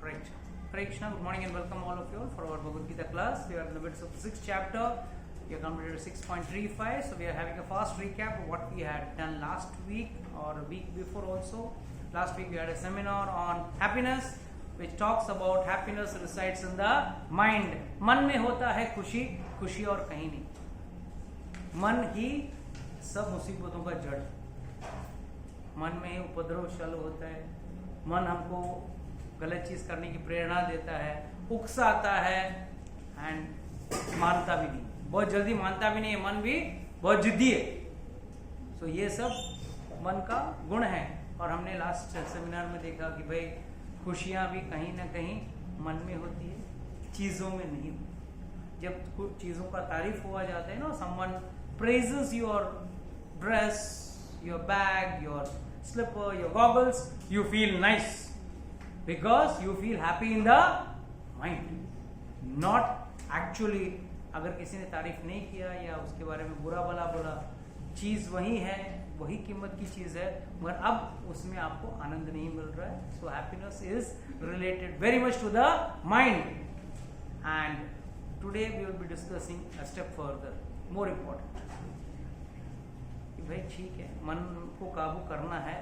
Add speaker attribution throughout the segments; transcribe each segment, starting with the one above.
Speaker 1: Right. Hare Krishna, good morning and welcome all of you for our Bhagavad Gita class. We are in the midst of the 6th chapter. We have completed 6.35. So we are having a fast recap of what we had done last week or a week before also. Last week we had a seminar on happiness, which talks about happiness resides in the mind. मन में होता है खुशी, खुशी और कहीं नहीं. मन ही सब मुसीबतों का जड़. मन में ही उपद्रव चालू होता है. मन हमको गलत चीज करने की प्रेरणा देता है, उकसाता है एंड मानता भी नहीं, बहुत जल्दी मानता भी नहीं है. मन भी बहुत जिद्दी है. सो ये सब मन का गुण है. और हमने लास्ट सेमिनार में देखा कि भाई खुशियां भी कहीं ना कहीं मन में होती है, चीजों में नहीं. जब कुछ चीजों का तारीफ हुआ जाता है ना, someone praises your dress, your bag, your slipper, your goggles, you feel nice because you feel happy in the mind, not actually. अगर किसी ने तारीफ नहीं किया या उसके बारे में बुरा भला बोला, चीज वही है, वही कीमत की चीज है, मगर अब उसमें आपको आनंद नहीं मिल रहा है. So happiness is related very much to the mind. And today we will be discussing a step further, more important. भाई ठीक है, मन को काबू करना है,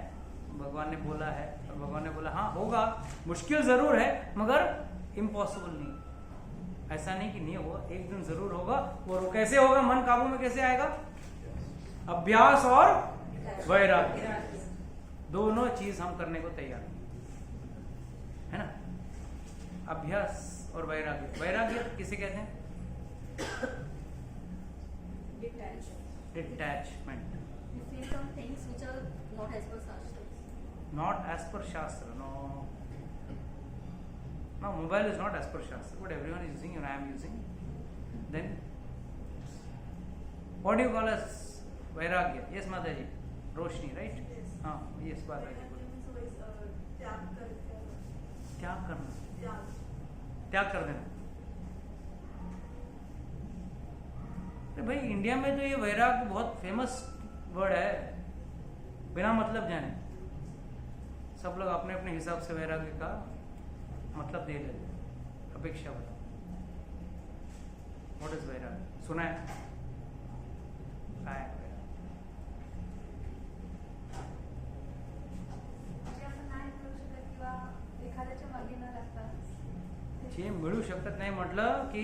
Speaker 1: भगवान ने बोला है. और भगवान ने बोला हाँ होगा, मुश्किल जरूर है मगर इम्पॉसिबल नहीं. ऐसा नहीं कि नहीं होगा, एक दिन जरूर होगा. और वो कैसे होगा, मन काबू में कैसे आएगा? अभ्यास और वैराग्य, दोनों चीज हम करने को तैयार है ना. अभ्यास और वैराग्य. वैराग्य किसे कहते हैं? Detachment. Not as per Shastra, no. No, mobile is not as per Shastra, but everyone is using and I am using. Then, what do you call as Vairagya? Yes, Mataji. Roshni, right?
Speaker 2: Yes.
Speaker 1: Yes, Mataji. त्याग करना. त्याग कर देना. भाई India में तो ये वैराग्य बहुत फेमस वर्ड है, बिना मतलब जाने सब लोग अपने अपने हिसाब से वैराग्य का मतलब दे लेते हैं. अपेक्षा बताओ, व्हाट इज वैराग्य? सुना है? काय जे मिळू शकत नाही म्हटलं की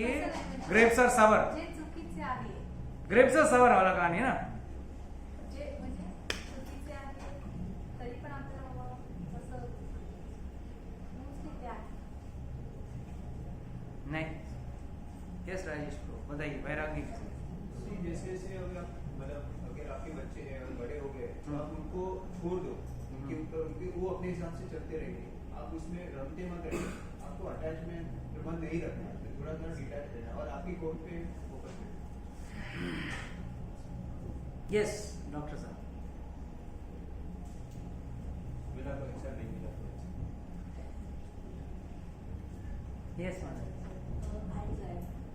Speaker 1: grapes are sour. Grapes are sour वाला कहाणी ना. नहीं. यस राजेश ब्रो, बताइए वैराग्य किसे?
Speaker 3: जैसे अगर आपके बच्चे हैं और बड़े हो गए तो आप उनको छोड़ दो, उनके ऊपर वो अपने हिसाब से चलते रहेंगे, आप उसमें रमते मत रहिए. आपको अटैचमेंट बंद नहीं रखना है, थोड़ा थोड़ा डिटैच रहना और आपकी गोल पे फोकस करना.
Speaker 1: यस डॉक्टर साहब.
Speaker 3: मिला तो अच्छा, नहीं मिला तो
Speaker 1: यस मैडम.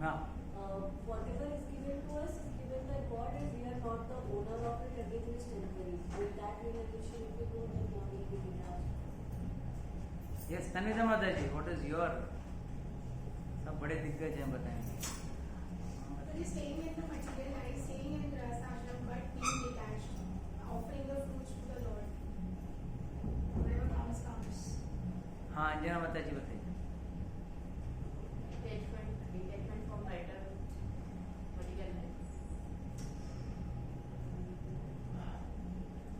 Speaker 1: हाँ.
Speaker 2: Whatever is given to us is given by God and we are not the owner of it. Everything is temporary. With that realization, if we go, then one will be detached.
Speaker 1: Yes Tanija माता ji, what is your? सब बड़े दिग्गज हैं, बताएंगे.
Speaker 4: So he's staying in the material life, staying in Grahastashram, but being detached, offering the fruits to the Lord. Whatever comes, comes.
Speaker 1: हाँ अंजना माता जी बताइए.
Speaker 5: Detachment from matter, material life.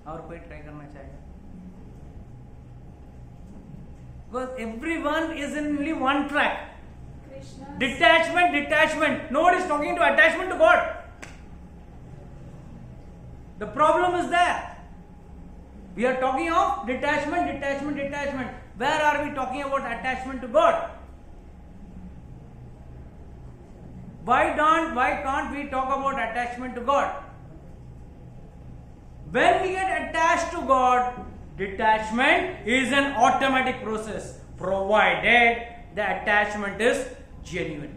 Speaker 1: और कोई ट्राई करना चाहेगा? Because everyone is in only one track.
Speaker 4: Krishna.
Speaker 1: Detachment, detachment. Nobody is talking to attachment to God. The problem is there. We are talking of detachment, detachment, detachment. Where are we talking about attachment to God? Why can't we talk about attachment to God? When we get attached to God, detachment is an automatic process, provided the attachment is genuine.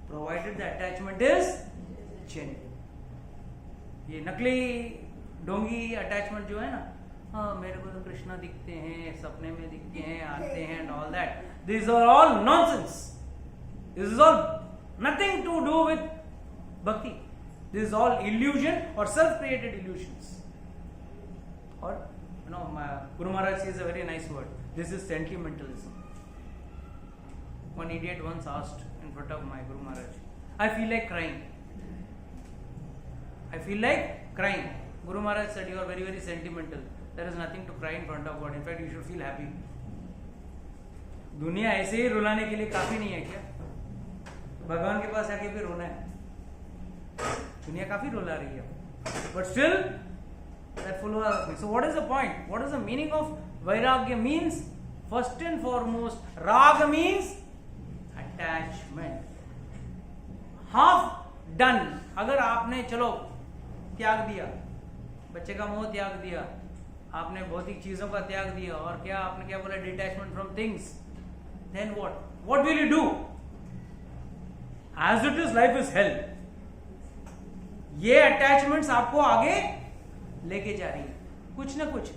Speaker 1: Provided the attachment is genuine. ये नकली ढोंगी attachment जो है ना, हाँ मेरे को तो कृष्णा दिखते हैं, सपने में दिखते हैं, आते हैं and all that. This are all nonsense. This is all nothing to do with bhakti. This is all illusion और सेल्फ क्रिएटेड इल्यूशंस. और Guru Maharaj says a very nice word. This is sentimentalism. One idiot once asked in front of my Guru Maharaj, I feel like crying. I feel like crying. Guru Maharaj said, you are very, very sentimental. There is nothing to cry in front of God. In fact, you should feel happy. दुनिया ऐसे ही रुलाने के लिए काफी नहीं है क्या? भगवान के पास आके भी रोना है. दुनिया काफी रुला रही है. But still, that follows us. So what is the point? What is the meaning of Vairagya? Means first and foremost, Raga means attachment. Half done. अगर आपने चलो त्याग दिया, बच्चे का मोह त्याग दिया, आपने भौतिक चीजों का त्याग दिया, और क्या आपने क्या बोला, detachment from things. Then what will you do? As it is, life is hell. ये अटैचमेंट्स आपको आगे लेके जा रही है कुछ ना कुछ.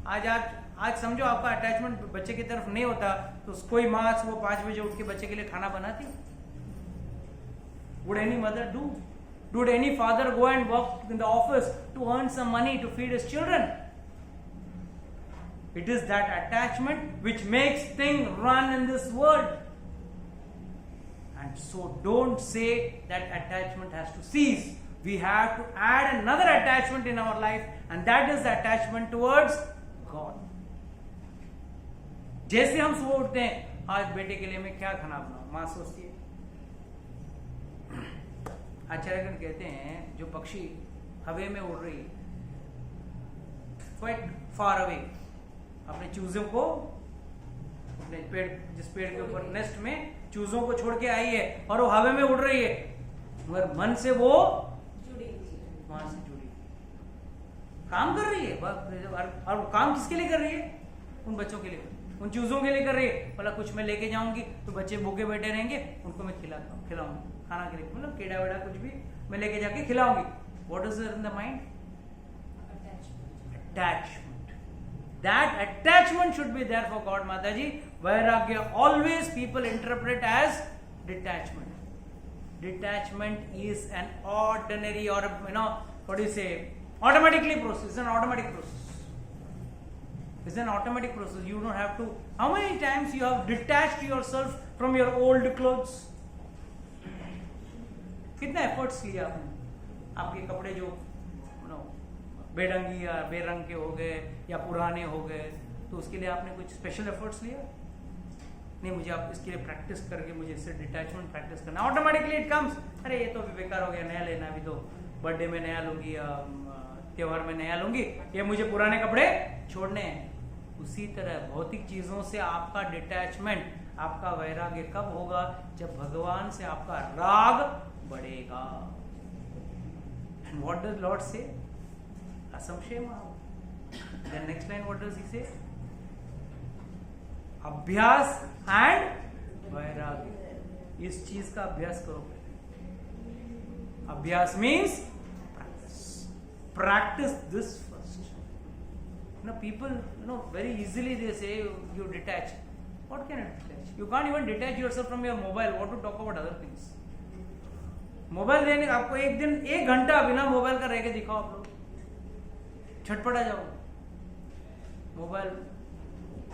Speaker 1: आज समझो आपका अटैचमेंट बच्चे की तरफ नहीं होता तो कोई माँ वो 5 बजे उठ के बच्चे के लिए खाना बनाती? Would any mother do? Would any father go and work in the office to earn some money to feed his children? It is that attachment which makes things run in this world. And so don't say that attachment has to cease. We have to add another attachment in our life, and that is the attachment towards God. जैसे हम सुबह उठते हैं, आज बेटे के लिए मैं क्या खाना बनाऊं, माँ सोचती है. आचार्यगण कहते हैं जो पक्षी हवे में उड़ रही क्वाइट फार अवे, अपने चूजों को, अपने पेड़, जिस पेड़ के ऊपर नेस्ट में चूजों को छोड़ के आई है और वो हवे में उड़ रही है, मगर मन से वो वहां से जुड़ी, काम कर रही है. और काम किसके लिए कर रही है? उन बच्चों के लिए, उन चूजों के लिए कर रही है. बोला कुछ मैं लेके जाऊंगी तो बच्चे भूखे बैठे रहेंगे, उनको मैं खिलाऊंगी खाना के लिए, मतलब कीड़ा वेड़ा कुछ भी मैं लेके जाके खिलाऊंगी. What is in the mind? Attachment. That attachment should be there for God, Mataji. Vairagya always people interpret as detachment. Detachment is an ordinary, or what do you say, automatically process. It's an automatic process. It's an automatic process. You don't have to. How many times you have detached yourself from your old clothes? कितना efforts किया आपने? आपके कपड़े जो बेढंगी या बेरंग के हो गए या पुराने हो गए, तो उसके लिए आपने कुछ स्पेशल एफर्ट्स लिया? नहीं, मुझे आप इसके लिए प्रैक्टिस करके मुझे इससे डिटैचमेंट प्रैक्टिस करना, ऑटोमेटिकली इट कम्स. अरे ये तो अभी बेकार हो गया, नया लेना, अभी तो बर्थडे में नया लूंगी या त्योहार में नया लूंगी, ये मुझे पुराने कपड़े छोड़ने हैं. उसी तरह भौतिक चीजों से आपका डिटैचमेंट, आपका वैराग्य कब होगा? जब भगवान से आपका राग बढ़ेगा. एंड व्हाट डज लॉर्ड से? असंशय माहो. Then next line, what does he say? अभ्यास एंड वैराग्य. इस चीज का अभ्यास करो. अभ्यास means practice this first. People, very easily they say you detach. What can you detach? You can't even detach yourself from your mobile. What to talk about other things? Mobile देने आपको एक दिन 1 घंटा बिना मोबाइल का रह के दिखाओ, आप लोग छटपटा जाओ. मोबाइल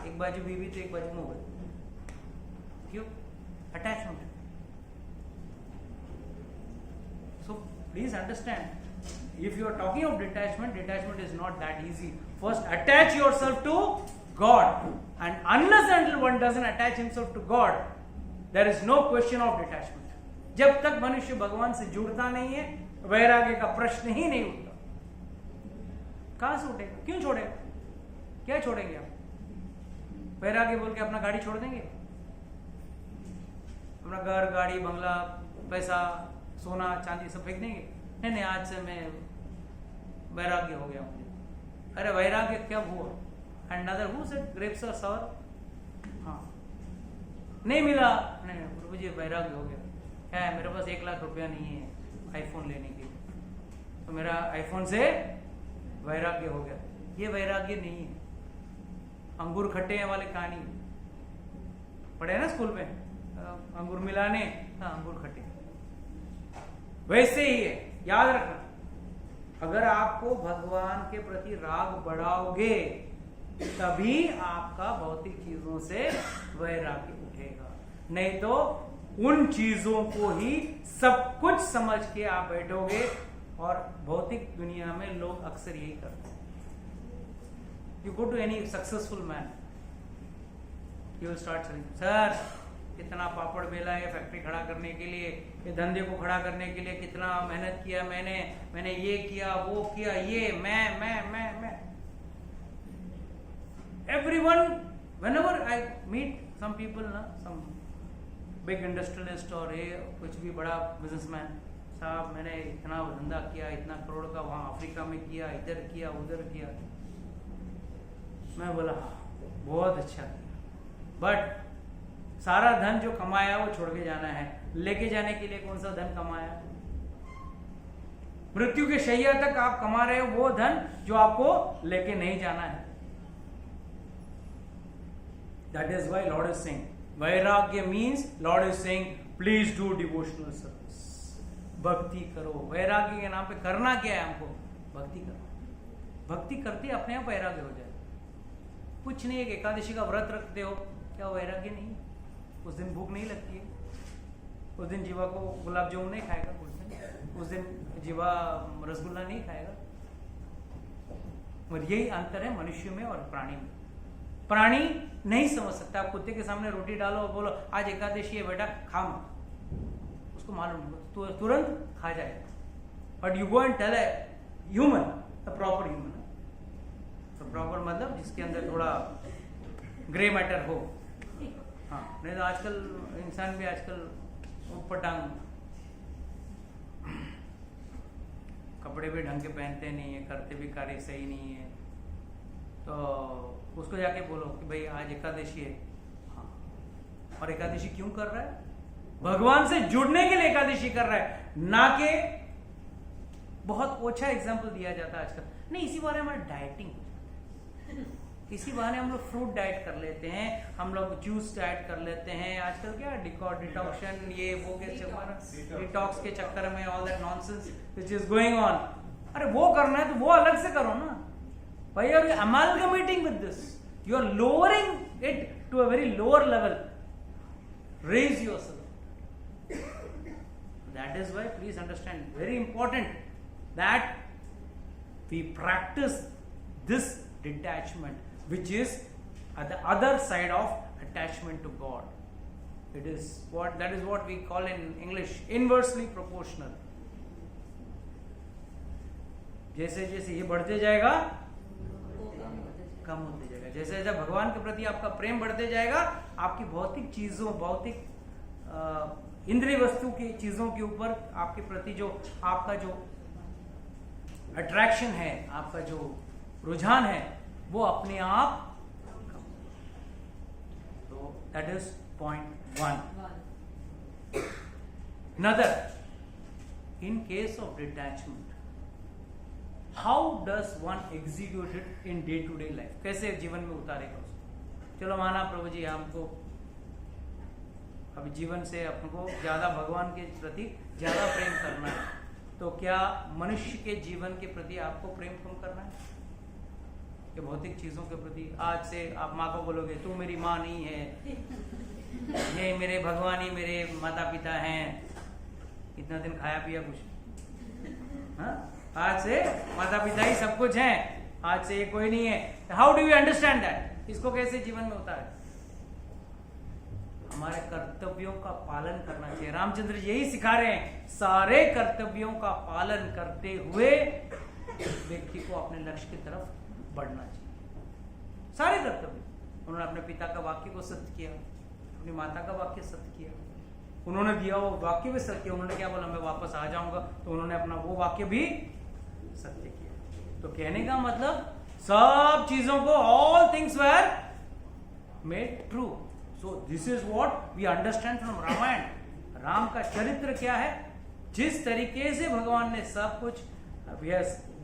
Speaker 1: एक बाजू बीवी तो एक बाजू मोबाइल. क्यों? Attachment. So please understand, if you are talking of detachment is not that easy. First attach yourself to God, and unless and until one doesn't attach himself to God, there is no question of detachment. जब तक मनुष्य भगवान से जुड़ता नहीं है, वैराग्य का प्रश्न ही नहीं उठता. कहां से उठेगा? क्यों छोड़ेगा? क्या छोड़ेंगे आप? वैराग्य बोल के अपना गाड़ी छोड़ देंगे? अपना घर, गाड़ी, बंगला, पैसा, सोना, चांदी सब फेंक देंगे? नहीं, आज से मैं वैराग्य हो गया मुझे. अरे वैराग्य क्या हुआ? Another who said grapes are sour? हाँ, नहीं मिला, नहीं प्रभु जी वैराग्य हो गया. क्या है, मेरे पास 1 लाख रुपया नहीं है आईफोन लेने के लिए, तो मेरा आईफोन से वैराग्य हो गया. ये वैराग्य नहीं है. अंगूर खट्टे हैं वाली कहानी पढ़े हैं ना स्कूल में, अंगूर मिलाने, हाँ अंगूर खट्टे। वैसे ही है, याद रखना, अगर आपको भगवान के प्रति राग बढ़ाओगे तभी आपका भौतिक चीजों से वैराग्य उठेगा, नहीं तो उन चीजों को ही सब कुछ समझ के आप बैठोगे। और भौतिक दुनिया में लोग अक्सर यही करते हैं। You go to any successful man, you will start saying, sir कितना पापड़ बेला है फैक्ट्री खड़ा करने के लिए, ये धंधे को खड़ा करने के लिए कितना मेहनत किया मैंने ये किया वो किया, ये मैं everyone, whenever I meet some people ना, some big industrialist और ये कुछ भी बड़ा बिजनेसमैन, साहब मैंने इतना धंधा किया, इतना करोड़ का वहाँ अफ्रीका में किया, इधर किया उधर किया। मैं बोला बहुत अच्छा किया, बट सारा धन जो कमाया वो छोड़ के जाना है, लेके जाने के लिए कौन सा धन कमाया? मृत्यु के शैया तक आप कमा रहे हो वो धन जो आपको लेके नहीं जाना है। That is why Lord is saying, वैराग्य means Lord is saying, please do devotional service. भक्ति करो। वैराग्य के नाम पे करना क्या है हमको? भक्ति करो। भक्ति करते अपने आप वैराग्य हो जाए। कुछ नहीं, एक एकादशी का व्रत रखते हो, क्या वैराग्य नहीं? उस दिन भूख नहीं लगती है, उस दिन जीवा को गुलाब जामुन नहीं खाएगा, उस दिन जीवा रसगुल्ला नहीं खाएगा। और यही अंतर है मनुष्य में और प्राणी में। प्राणी नहीं समझ सकता। आप कुत्ते के सामने रोटी डालो और बोलो आज एकादशी है बेटा खा मत, उसको मालूम नहीं, तो तुरंत खा जाएगा। But you go and tell a human, the proper human, तो प्रॉपर मतलब जिसके अंदर थोड़ा ग्रे मैटर हो। हाँ, नहीं तो आजकल इंसान भी आजकल पटांग, कपड़े भी ढंग के पहनते नहीं है, करते भी कार्य सही नहीं है, तो उसको जाके बोलो कि भाई आज एकादशी है। हाँ, और एकादशी क्यों कर रहा है? भगवान से जुड़ने के लिए एकादशी कर रहा है, ना कि बहुत ओछा एग्जाम्पल दिया जाता है आजकल। नहीं, इसी बारे में डाइटिंग, इसी बहाने हम लोग फ्रूट डाइट कर लेते हैं, हम लोग जूस डाइट कर लेते हैं। आजकल क्या डिटॉक्शन ये वो के चक्कर, डिटॉक्स के चक्कर में all that nonsense which is going on. अरे वो करना है तो वो अलग से करो ना। Why are you amalgamating with this? You are lowering it to a very lower level. Raise yourself. That is why, please understand, very important that we practice this detachment, which is at the other side of attachment to God. That is what we call in English inversely proportional. जैसे जैसे ये बढ़ते जाएगा कम होते जाएगा, जैसे जैसे भगवान के प्रति आपका प्रेम बढ़ते जाएगा, आपकी भौतिक चीजों, भौतिक इंद्रिय वस्तु की चीजों के ऊपर आपके प्रति जो आपका जो अट्रैक्शन है, आपका जो रुझान है, वो अपने आप। तो that is point 1. Another, in case of detachment, how does one execute it in day to day life? कैसे जीवन में उतारेगा उसको? चलो माना प्रभु जी हमको अभी जीवन से हमको ज्यादा भगवान के प्रति ज्यादा प्रेम करना है, तो क्या मनुष्य के जीवन के प्रति आपको प्रेम कम करना है कि भौतिक चीजों के प्रति? आज से आप माँ को बोलोगे तू मेरी माँ नहीं है, ये मेरे भगवान ही मेरे माता पिता हैं, इतना दिन खाया पिया कुछ, हाँ? आज से माता पिता ही सब कुछ हैं, आज से ये कोई नहीं है। How do you understand that? इसको कैसे जीवन में उतारे? हमारे कर्तव्यों का पालन करना चाहिए। रामचंद्र जी यही सिखा रहे हैं, सारे कर्तव्यों का पालन करते हुए व्यक्ति को अपने लक्ष्य की तरफ बढ़ना चाहिए। सारे कर्तव्य, उन्होंने अपने पिता का वाक्य को सत्य किया, अपनी माता का वाक्य सत्य किया, उन्होंने दिया वो वाक्य भी सत्य। उन्होंने क्या बोला, मैं वापस आ जाऊंगा, तो उन्होंने अपना वो वाक्य भी सत्य किया। तो कहने का मतलब सब चीजों को, all things were made true. So this is what we understand from Ramayan. Ram का चरित्र क्या है, जिस तरीके से भगवान ने सब कुछ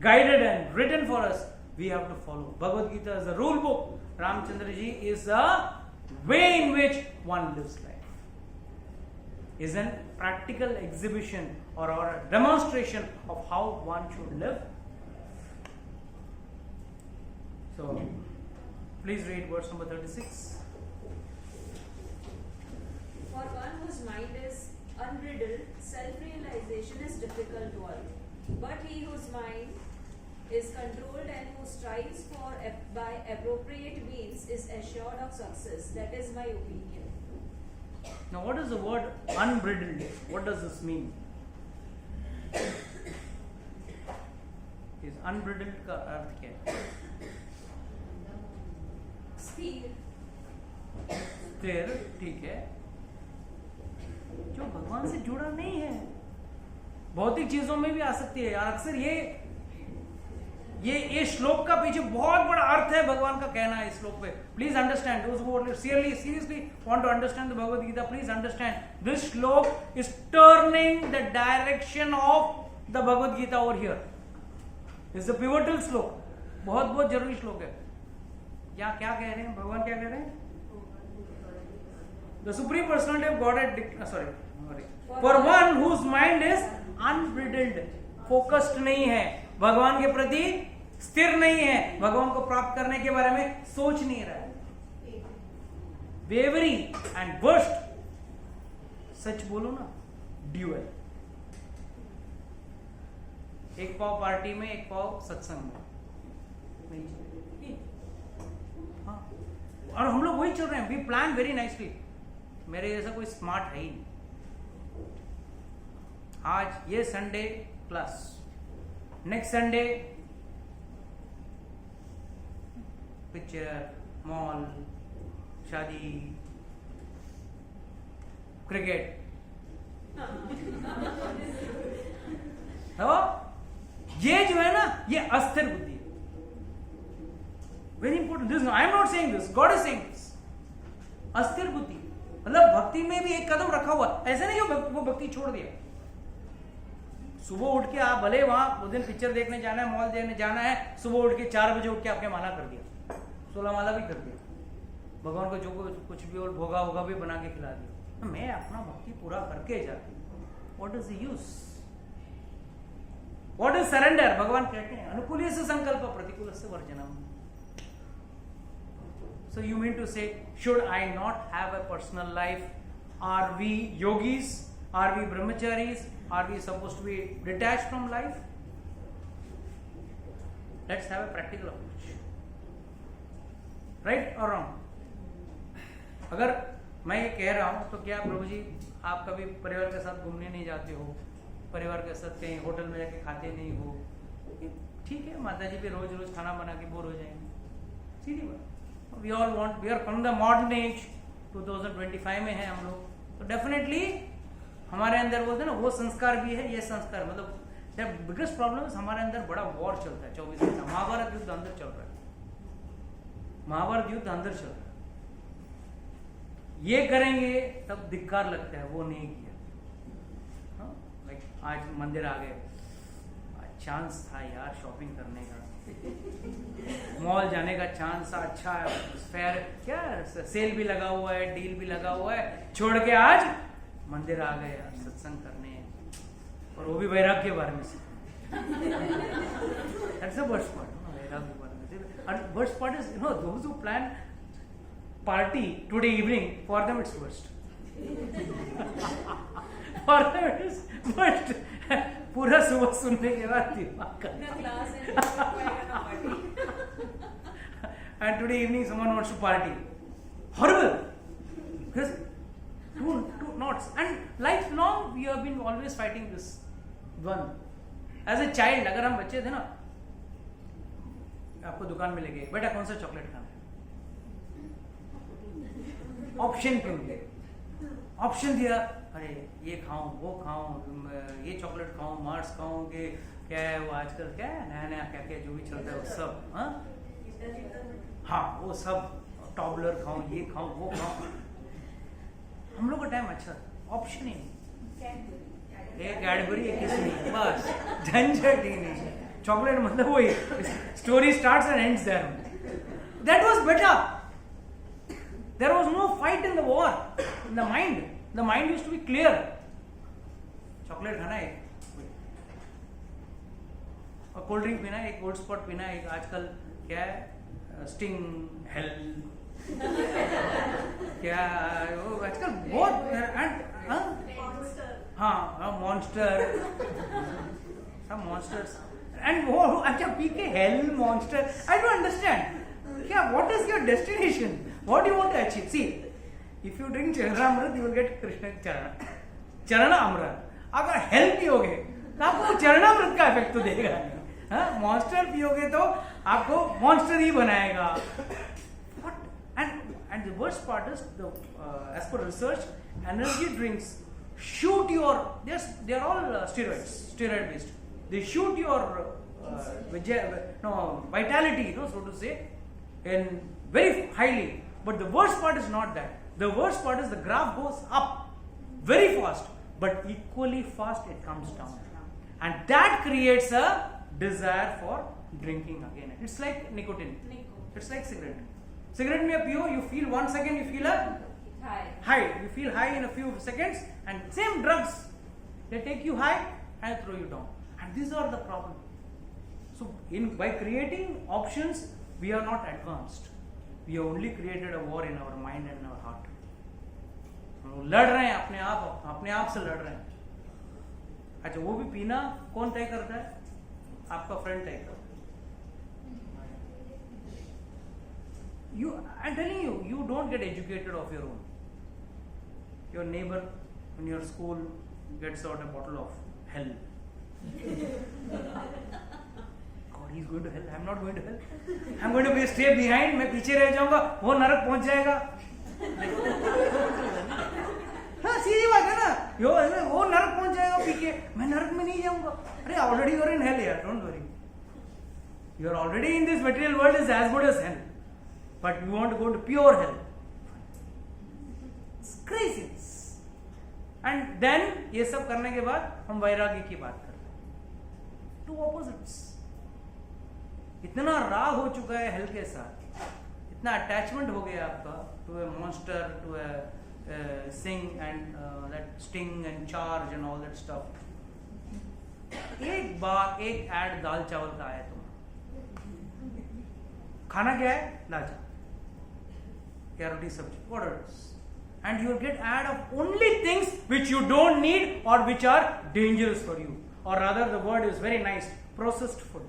Speaker 1: guided and written for us, we have to follow. Bhagavad Gita is a rule book Ramchandra ji is a way in which one lives life. Is a practical exhibition or a demonstration of how one should live. So, please read verse number 36.
Speaker 2: For one whose mind is unbridled, self-realization is difficult work. But he whose mind is controlled and who strives for by appropriate means is assured of success. That is my opinion.
Speaker 1: Now, what is the word unbridled? What does this mean? Is unbridled का अर्थ क्या है?
Speaker 2: स्थिर,
Speaker 1: स्थिर, ठीक है, जो भगवान से जुड़ा नहीं है, भौतिक चीजों में भी आ सकती है यार। अक्सर ये श्लोक का पीछे बहुत बड़ा अर्थ है भगवान का कहना है इस श्लोक पे। Please understand, those who seriously want to understand the Bhagavad Gita, please understand this श्लोक is turning the direction of the Bhagavad Gita over here. It's a pivotal श्लोक, बहुत जरूरी श्लोक है। क्या कह रहे हैं भगवान, क्या कह रहे हैं? The Supreme Personality of Godhead, for one whose mind is unbridled, focused नहीं है, भगवान के प्रति स्थिर नहीं है, भगवान को प्राप्त करने के बारे में सोच नहीं रहा है, वेवरी एंड वर्स्ट, सच बोलो ना, ड्यूअल, एक पाव पार्टी में एक पाव सत्संग में, हाँ, और हम लोग वही चल रहे हैं। वी प्लान वेरी नाइसली, मेरे जैसा कोई स्मार्ट है ही नहीं। आज ये Sunday class, next Sunday picture, mall, शादी, क्रिकेट, तो ये जो है ना, ये अस्थिर बुद्धि है। Very important, this I am not saying this, God is saying this. अस्थिर बुद्धि मतलब भक्ति में भी एक कदम रखा हुआ, ऐसे नहीं वो भक्ति छोड़ दिया। सुबह उठ के आप भले वहां उस दिन पिक्चर देखने जाना है, मॉल देखने जाना है, सुबह उठ के 4 बजे उठ के आपने माला कर दिया, 16 माला भी कर दिया, भगवान को जो कुछ भी और भोगा होगा भी बना के खिला दिया, मैं अपना भक्ति पूरा करके जाती हूँ। What is the use? What is surrender? भगवान कहते हैं अनुकूल से संकल्प, प्रतिकूल से वर्जनम। So you mean to say, should I not have a personal life? Are we yogis? Are we brahmacharis? Are we supposed to be detached from life? Let's have a practical approach. Right or wrong? अगर मैं ये कह रहा हूं तो क्या प्रभु जी आप कभी परिवार के साथ घूमने नहीं जाते हो, परिवार के साथ कहीं होटल में जाके खाते नहीं हो? ठीक है, माता जी भी रोज रोज खाना बना के बोर हो जाएंगे, सीधी बात। We all want, we are from the modern age, 2025 में है हम लोग, तो डेफिनेटली हमारे अंदर बोलते हैं ना, वो संस्कार भी है, ये संस्कार, मतलब द बिगेस्ट प्रॉब्लम है हमारे अंदर बड़ा वॉर चलता है 24 घंटा। महाभारत युद्ध अंदर चल रहा है, महाभारत युद्ध अंदर चल रहा है। ये करेंगे तब धिक्कार लगता है, वो नहीं किया। लाइक आज मंदिर आ गए, चांस था यार शॉपिंग करने का, मॉल जाने का चांस, अच्छा फेयर क्या सेल भी लगा हुआ है, डील भी लगा हुआ है, छोड़ के आज मंदिर आ गए यार सत्संग करने, और वो भी वैराग्य के बारे में से। That's the worst part, वैराग्य के बारे में से। And worst part is, those who plan party today evening, for them it's worst. For them it is worst. पूरा सुबह सुनने के बाद दिमाग and today evening someone wants to party, horrible, because two knots, and lifelong we have been always fighting this one. As a child, अगर हम बच्चे थे ना, आपको दुकान में ले गए, बेटा कौन सा चॉकलेट खाना है, ऑप्शन क्यों दिए, ऑप्शन दिया, अरे ये खाऊं वो खाऊं, ये चॉकलेट खाऊं, मार्स खाऊं, कि क्या है वो आजकल क्या है नया नया क्या क्या जो भी चलता है वो सब, हाँ वो सब, टॉबलर खाऊं, ये खाऊं वो खाऊं। हम लोग का टाइम अच्छा था, ऑप्शन ही नहीं, एक कैडबरी एक किसी नहीं, बस झंझट ही नहीं। चॉकलेट मतलब वही, story starts and ends there. That was better. There was no fight in the war, in the mind. The mind used to be clear. Chocolate खाना है, और कोल्ड ड्रिंक पीना है, एक गोल्ड स्पॉट पीना है, एक आजकल क्या है, स्टिंग हेल, क्या वो आजकल बहुत हाँ मॉन्स्टर, सब मॉन्स्टर्स एंड वो अच्छा पी के hell monster. I don't understand क्या what is your destination, what you want to achieve. See if you drink charanamrit you will get Krishna charanamrit. अगर हेल पियोगे तो आपको चरणामृत का इफेक्ट तो देगा नहीं. मॉन्स्टर पियोगे तो आपको मॉन्स्टर ही बनाएगा. And the worst part is, as per research, energy drinks shoot your. They are all steroid based. They shoot your vitality, so to say, in very highly. But the worst part is not that. The worst part is the graph goes up very fast, but equally fast it comes down, and that creates a desire for drinking again. It's like nicotine. It's like cigarette. Cigarette में पियो, you feel 1 second, you feel a high. You feel high in a few seconds, and same drugs, they take you high and throw you down. And these are the problem. So, by creating options, we are not advanced. We have only created a war in our mind and in our heart. हम लड़ रहे हैं अपने आप से लड़ रहे हैं. अच्छा वो भी पीना कौन तय करता है? आपका फ्रेंड तय करता है. I'm telling you, you don't get educated of your own. Your neighbor in your school gets out a bottle of hell. God, he's going to hell. I'm not going to hell. I'm going to stay behind. मैं पीछे रह जाऊंगा. वो नरक पहुंच जाएगा. हाँ सीधी बात है ना. वो नरक पहुंच जाएगा पी के. मैं नरक में नहीं जाऊंगा. अरे already you're in hell, यार. Don't worry. You're already in this material world is as good as hell. But you want to go to pure hell. It's craziness. And then ये सब करने के बाद हम वैराग्य की बात करते हैं. Two opposites. इतना राग हो चुका है हेल के साथ, इतना अटैचमेंट हो गया आपका to a monster, to a sing and that sting and charge and all that stuff. एक बार एक ऐड दाल चावल का आया तुम्हारा. खाना क्या है? दाल चावल या रोटी सब्जी, whatever. And you will get ad of only things which you don't need or which are dangerous for you, or rather the word is very nice, processed food.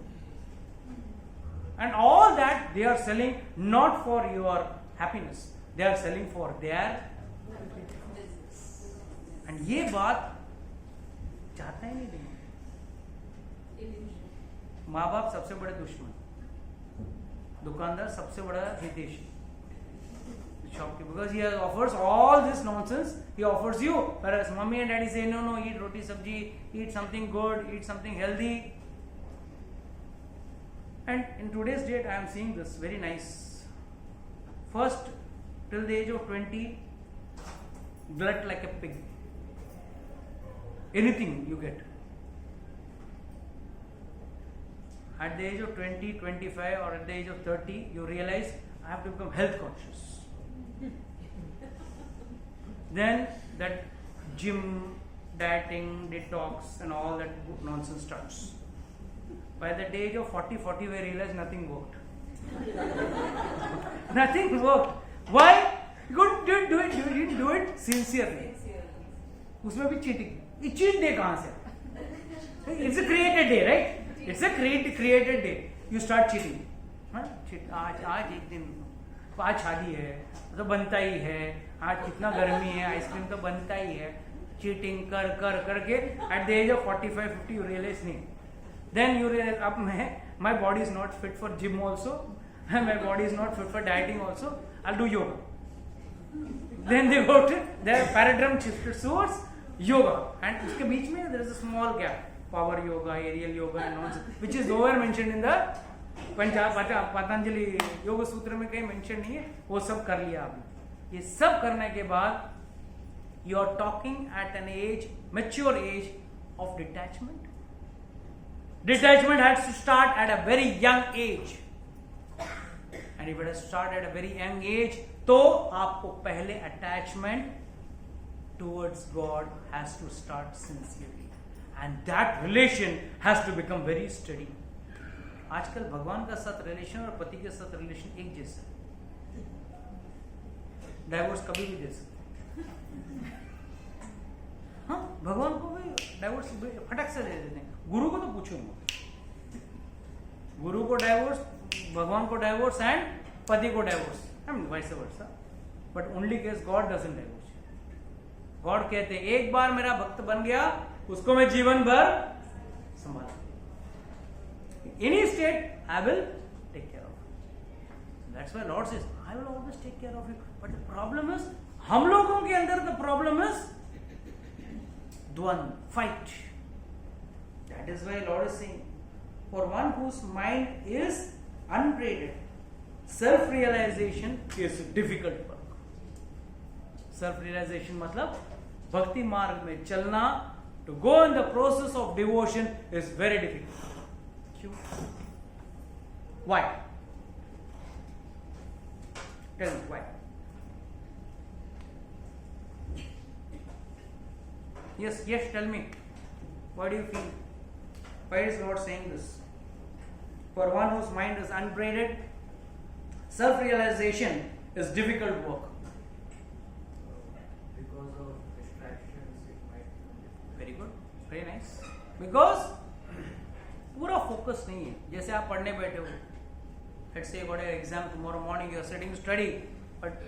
Speaker 1: And all that they are selling not for your happiness, they are selling for their business. And ये बात चाहता ही नहीं दिमाग. माँ बाप सबसे बड़े दुश्मन, दुकानदार सबसे बड़ा हितैषी, shopkeeper, because he offers all this nonsense. He offers you, whereas mommy and daddy say no, eat roti sabji, eat something good, eat something healthy. And in today's date I am seeing this very nice. First till the age of 20, glut like a pig, anything you get. At the age of 20, 25 or at the age of 30, you realize I have to become health conscious. Then that gym, dieting, detox and all that nonsense starts. By the age of 40, 40 we realize nothing worked. Nothing worked. Why? You didn't do it sincerely. उसमें भी cheating. ये cheat day कहाँ से? It's a created day, right? It's a created day. You start cheating. आज एक दिन, आज शादी है तो बनता ही है, आज कितना गर्मी है आइसक्रीम तो बनता ही है. चीटिंग कर करके at the age of 45, 50 you realize नहीं. Then you realize अब my body is not fit for gym also, my body is not fit for dieting also, I'll do yoga. Then they go to their paradigm shifted towards yoga, and उसके बीच में there is a small gap, power yoga, aerial yoga and nonsense, which is nowhere mentioned in the Patanjali योग सूत्र में कहीं mention नहीं है. वो सब कर लिया आपने. ये सब करने के बाद you are talking at an age, mature age of detachment. Detachment has to start at a very young age, and if it has started at a very young age, तो आपको पहले attachment towards God has to start sincerely and that relation has to become very steady. आजकल भगवान का साथ relation और पति के साथ रिलेशन एक जैसा है, डाइवोर्स कभी भी दे सकते हैं। हाँ, भगवान को भी डाइवोर्स फटक से दे देते हैं, गुरु को तो पूछो मत। गुरु को डाइवोर्स, भगवान को डाइवोर्स एंड पति को divorce, vice versa, but only case God doesn't divorce. God कहते हैं एक बार मेरा भक्त बन गया उसको मैं जीवन भर संभाल, any state I will take care of. That's why Lord says I will always take care of you. But the problem is, हम लोगों के अंदर द प्रॉब्लम इज द्वंद, fight. That is why Lord is saying, for one whose mind is unbraided, self-realization is difficult work. Self-realization मतलब भक्ति मार्ग में चलना, to go in the process of devotion is very difficult. क्यों? Why? Tell me why. Yes, tell me. What do you feel? Why is Lord saying this? For one whose mind is unbraided, self-realization is difficult work.
Speaker 3: Because of distractions, it might.
Speaker 1: Very good, very nice. Because पूरा focus नहीं है। जैसे आप पढ़ने बैठे हो, let's say you got an exam tomorrow morning, you are sitting to study, but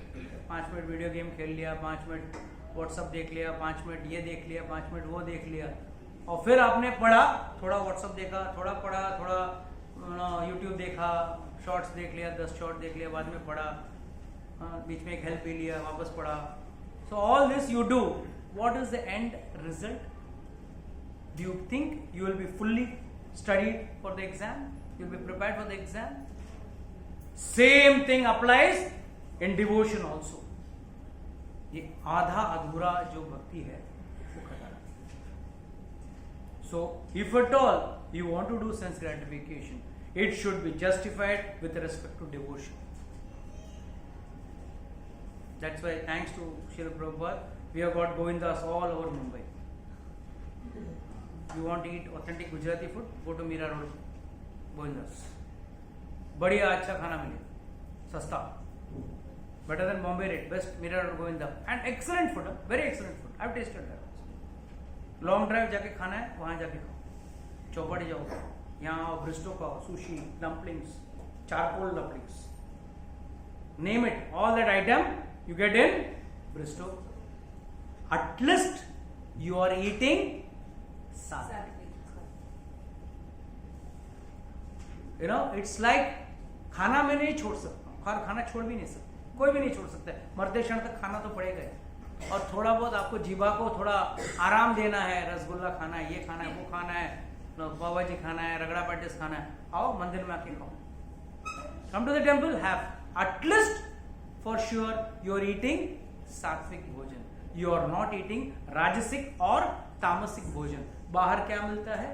Speaker 1: 5 minute video game खेल लिया, 5 मिनट व्हाट्सअप देख लिया, 5 मिनट ये देख लिया, 5 मिनट वो देख लिया, और फिर आपने पढ़ा, थोड़ा व्हाट्सअप देखा, थोड़ा पढ़ा, थोड़ा यूट्यूब देखा, शॉर्ट्स देख लिया, 10 शॉर्ट देख लिया, बाद में पढ़ा, बीच में एक हेल्प पी लिया, वापस पढ़ा। So all this you do, what is the end result? Do you think you will be fully studied for the exam? You will be prepared for the exam? Same thing applies in devotion also. ये आधा अधूरा जो भक्ति है वो खत्म। So if at all you want to do sense gratification, it should be justified with respect to devotion. That's why thanks to Srila Prabhupada we have got Govinda's all over Mumbai. You want to eat authentic Gujarati food, go to Mira road Govinda's. बढ़िया अच्छा खाना मिले, सस्ता, better than Bombay rate, best Mira Road Govinda, and excellent food, very excellent food. I've tasted that. Long drive जाके खाना है, वहाँ जाके खाओ, चौपाटी जाओ, यहाँ आओ, ब्रिस्टो खाओ, sushi, dumplings, charcoal dumplings, name it, all that item you get in Bristow. At least you are eating sattvic. You know, it's like खाना मैं नहीं छोड़ सकता, खाना छोड़ भी नहीं सकता, कोई भी नहीं छोड़ सकता है, मरते क्षण तक खाना तो पड़ेगा ही। और थोड़ा बहुत आपको जीवा को थोड़ा आराम देना है, रसगुल्ला खाना है, ये खाना है, वो खाना है, पाव भाजी खाना है, रगड़ा पैटिस खाना है, आओ मंदिर में आके खाओ, come to the temple, have at least for sure you are eating sattvic bhojan, you are not eating राजसिक और तामसिक भोजन। बाहर क्या मिलता है?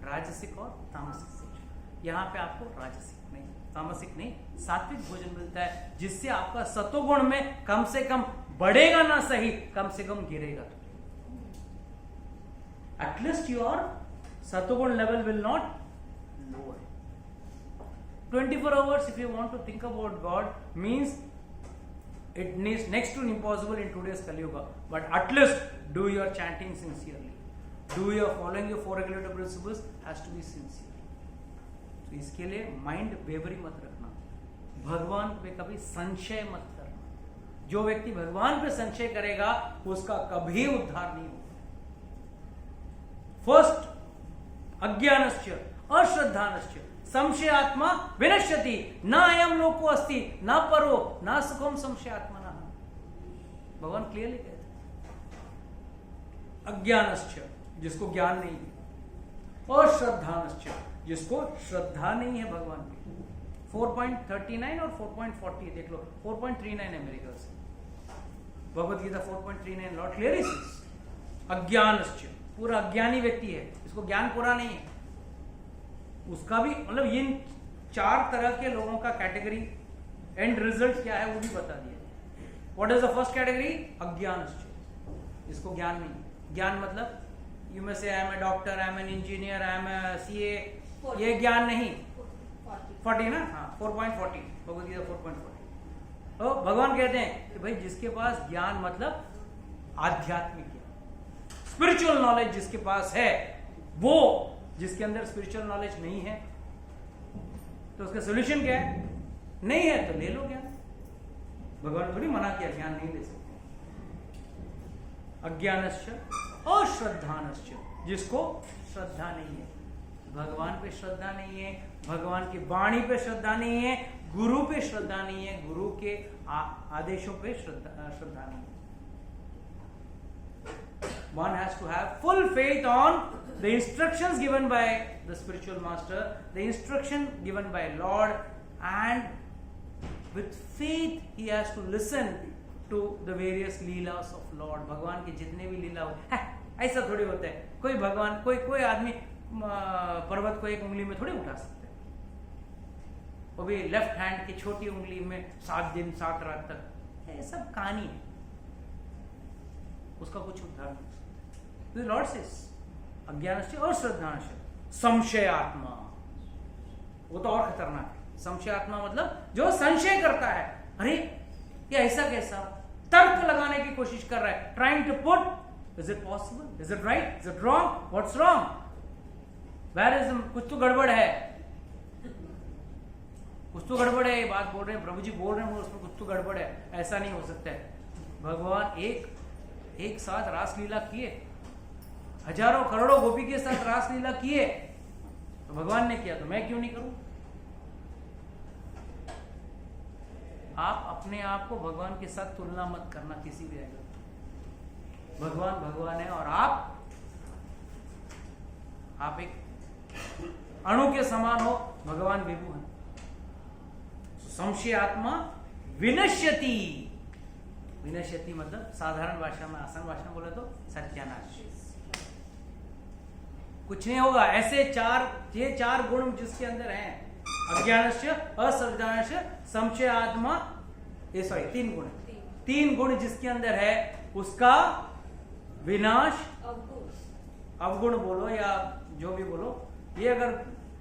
Speaker 1: राजसिक और तामसिक भोजन। यहाँ पे आपको राजसिक नहीं, तामसिक नहीं, सात्विक भोजन मिलता है, जिससे आपका सतोगुण में कम से कम बढ़ेगा ना सही, कम से कम गिरेगा। At least your satoguna level will not lower. 24 hours if you want to think about God means it needs next to impossible in today's Kali Yuga, but at least do your chanting sincerely, do your following your 4 regulative principles has to be sincere. तो इसके लिए mind बेवरी मत रखना, भगवान पे कभी संशय मत करना। जो व्यक्ति भगवान पे संशय करेगा उसका कभी उद्धार नहीं होगा। फर्स्ट अज्ञानश्च अश्रद्धानश्च संशयात्मा विनश्यति न अयं लोको अस्ति न परो न सुखम संशयात्मना। भगवान क्लियरली कहते हैं अज्ञानश्च जिसको ज्ञान नहीं है, अश्रद्धानश्च जिसको श्रद्धा नहीं है भगवान की। 4.39 और 4.40 देख लो, 4.39 है मेरे ख्याल से Bhagavad Gita 4.39 Lord clearly says अज्ञानश्च, पूरा अज्ञानी व्यक्ति है, इसको ज्ञान पूरा नहीं है, उसका भी मतलब इन 4 तरह के लोगों का कैटेगरी एंड रिजल्ट क्या है वो भी बता दिया। What is the first category? अज्ञान। इसको ज्ञान नहीं। ज्ञान मतलब you may say I am a doctor, I am an engineer, I am a CA, ये ज्ञान नहीं। 40 ना, हाँ 4.40 भगवद गीता 4.40। तो भगवान कहते हैं कि भाई जिसके पास ज्ञान मतलब आध्यात्मिक ज्ञान, स्पिरिचुअल नॉलेज जिसके पास है, वो जिसके अंदर स्पिरिचुअल नॉलेज नहीं है तो उसका सोल्यूशन क्या है? नहीं है तो ले लो ज्ञान। भगवान थोड़ी मना किया ज्ञान नहीं ले सकते। अज्ञानश्च अश्रद्धानश्च, जिसको श्रद्धा नहीं है, भगवान पे श्रद्धा नहीं है, भगवान की वाणी पे श्रद्धा नहीं है, गुरु पे श्रद्धा नहीं है, गुरु के आदेशों पे श्रद्धा नहीं है। One has to have full faith on the instructions given by the spiritual master, the instruction given by Lord, and with faith he has to listen to the various leelas of Lord. भगवान के जितने भी लीला होते हैं, ऐसा थोड़ी होता है कोई भगवान कोई आदमी पर्वत को एक उंगली में थोड़ी उठा सकते हैं, वो भी लेफ्ट हैंड की छोटी उंगली में 7 दिन 7 रात तक। ये सब कहानी है, उसका कुछ उद्धार नहीं। लॉर्ड सेज अज्ञानश्च अश्रद्धानश्च संशयात्मा, वो तो और खतरनाक है। संशयात्मा मतलब जो संशय करता है, अरे ये ऐसा कैसा, तर्क लगाने की कोशिश कर रहा है, trying to put is it possible, is it right, is it wrong, what's wrong, where is, कुछ तो गड़बड़ है, कुछ तो गड़बड़ है। ये बात बोल रहे हैं प्रभु जी, बोल रहे हैं उसमें कुछ तो गड़बड़ है, ऐसा नहीं हो सकता है। भगवान एक साथ रासलीला किए, हजारों करोड़ों गोपी के साथ रासलीला किए, तो भगवान ने किया तो मैं क्यों नहीं करूं? आप अपने आप को भगवान के साथ तुलना मत करना किसी भी एंगल। भगवान भगवान है और आप एक अणु के समान हो, भगवान विभु है। संशयात्मा विनश्यति, विनश्यति मतलब साधारण भाषा में, आसान भाषा में बोले तो सत्यानाश, कुछ नहीं होगा। ऐसे ये चार गुण जिसके अंदर हैं, अज्ञानस्य, अश्रद्धानस्य, संशयात्मा, ये सॉरी 3 गुण, 3 गुण जिसके अंदर है उसका विनाश, अवगुण बोलो या जो भी बोलो, ये अगर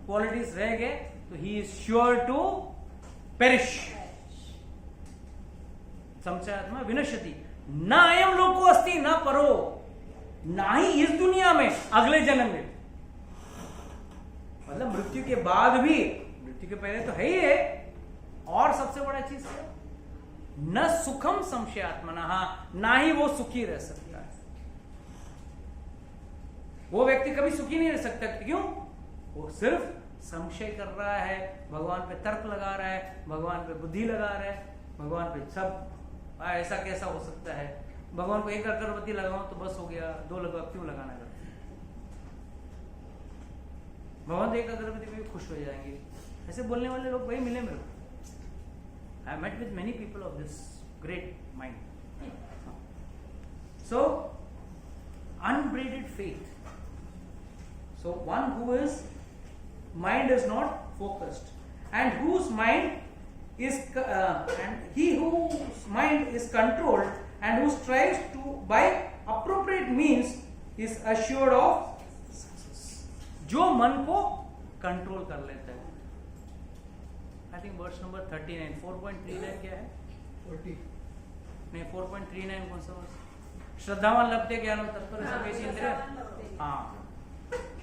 Speaker 1: क्वालिटीज रह गए तो he is sure to perish. संशयात्मा विनश्यति, ना अयम लोको अस्ति न परो, ना ही इस दुनिया में, अगले जन्म में, मतलब मृत्यु के बाद भी, मृत्यु के पहले तो है ही है। और सबसे बड़ा चीज क्या, न सुखम संशयात्मना, ना ही वो सुखी रह सकता है। वो व्यक्ति कभी सुखी नहीं रह सकता, क्यों? वो सिर्फ संशय कर रहा है, भगवान पे तर्क लगा रहा है, भगवान पे बुद्धि लगा रहा है, भगवान पे सब ऐसा कैसा हो सकता है, भगवान को एक अगरबत्ती लगाऊं तो बस हो गया, 2 लगा क्यों लगाना है? भगवान एक अगरबत्ती में भी खुश हो जाएंगे। ऐसे बोलने वाले लोग वही मिले मेरे को। I met with many people of this great mind. So unbridled faith, so one who is mind is not focused and whose mind is and he whose mind is controlled and who strives to by appropriate means is assured of success. जो मन को control कर लेता है। I think verse number 39, 4.39 क्या है?
Speaker 3: 40
Speaker 1: नहीं 4.39 कौन सा वर्स? श्रद्धावान लभते ज्ञानम तत्पर इंद्रिय। हाँ,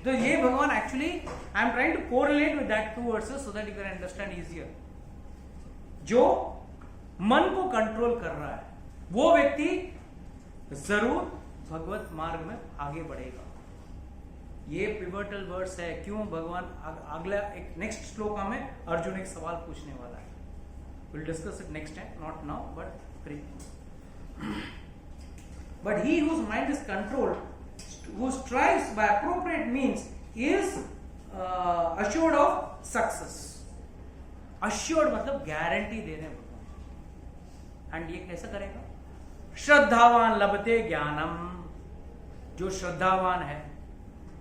Speaker 1: तो ये भगवान actually I am trying to correlate with that 2 versus so that you can understand easier. जो मन को कंट्रोल कर रहा है वो व्यक्ति जरूर भगवत मार्ग में आगे बढ़ेगा। ये पिवटल वर्स है। क्यों? भगवान अगला एक नेक्स्ट श्लोक में अर्जुन एक सवाल पूछने वाला है। Will discuss it next time, not now but he whose mind is controlled, who strives by appropriate means is assured of success. Assured मतलब गारंटी दे रहे हैं भगवान। एंड ये कैसे करेगा? श्रद्धावान लभते ज्ञानम, जो श्रद्धावान है,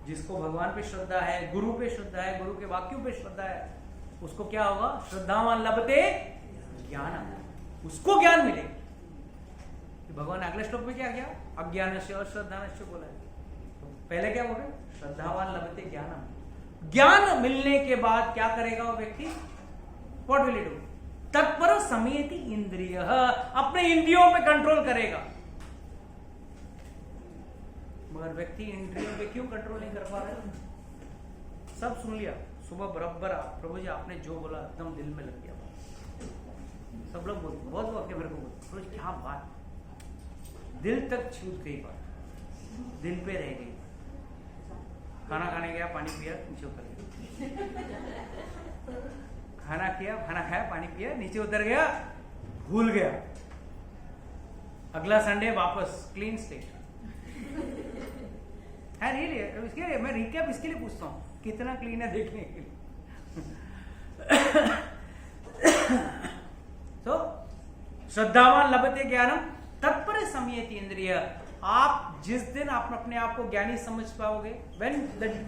Speaker 1: जिसको भगवान पे श्रद्धा है, गुरु पे श्रद्धा है, गुरु के वाक्यों पे श्रद्धा है, उसको क्या होगा? श्रद्धावान लभते ज्ञानम, उसको ज्ञान मिले। भगवान ने अगले श्लोक में क्या किया? अज्ञानस्य अश्रद्धानस्य बोला है। तो पहले क्या बोल रहे? श्रद्धावान लभते ज्ञानम। ज्ञान मिलने के बाद क्या करेगा वो व्यक्ति? What will he do? तत्पर समेति इंद्रिय, अपने इंद्रियों पे कंट्रोल करेगा। मगर व्यक्ति इंद्रियों पे क्यों कंट्रोल नहीं कर पा रहा है? सब सुन लिया, सुबह बराबर प्रभु जी आपने जो बोला एकदम दिल में लग गया। सब लोग बोलते, बहुत लोग मेरे को बोलते, प्रभु जी क्या बात, दिल तक छूट गई बात, दिल पे रह गई। खाना खाने गया, पानी पिया, नीचे उतर गया। खाना खाया, पानी पिया, नीचे उतर गया, भूल गया। अगला संडे वापस क्लीन स्टेट है। रियली, इसके लिए मैं रिकैप इसके लिए पूछता हूँ कितना क्लीन है देखने के लिए। तो श्रद्धावान लभते ज्ञानम तत्पर संयति इंद्रिय। आप जिस दिन आप अपने आप को ज्ञानी समझ पाओगे, when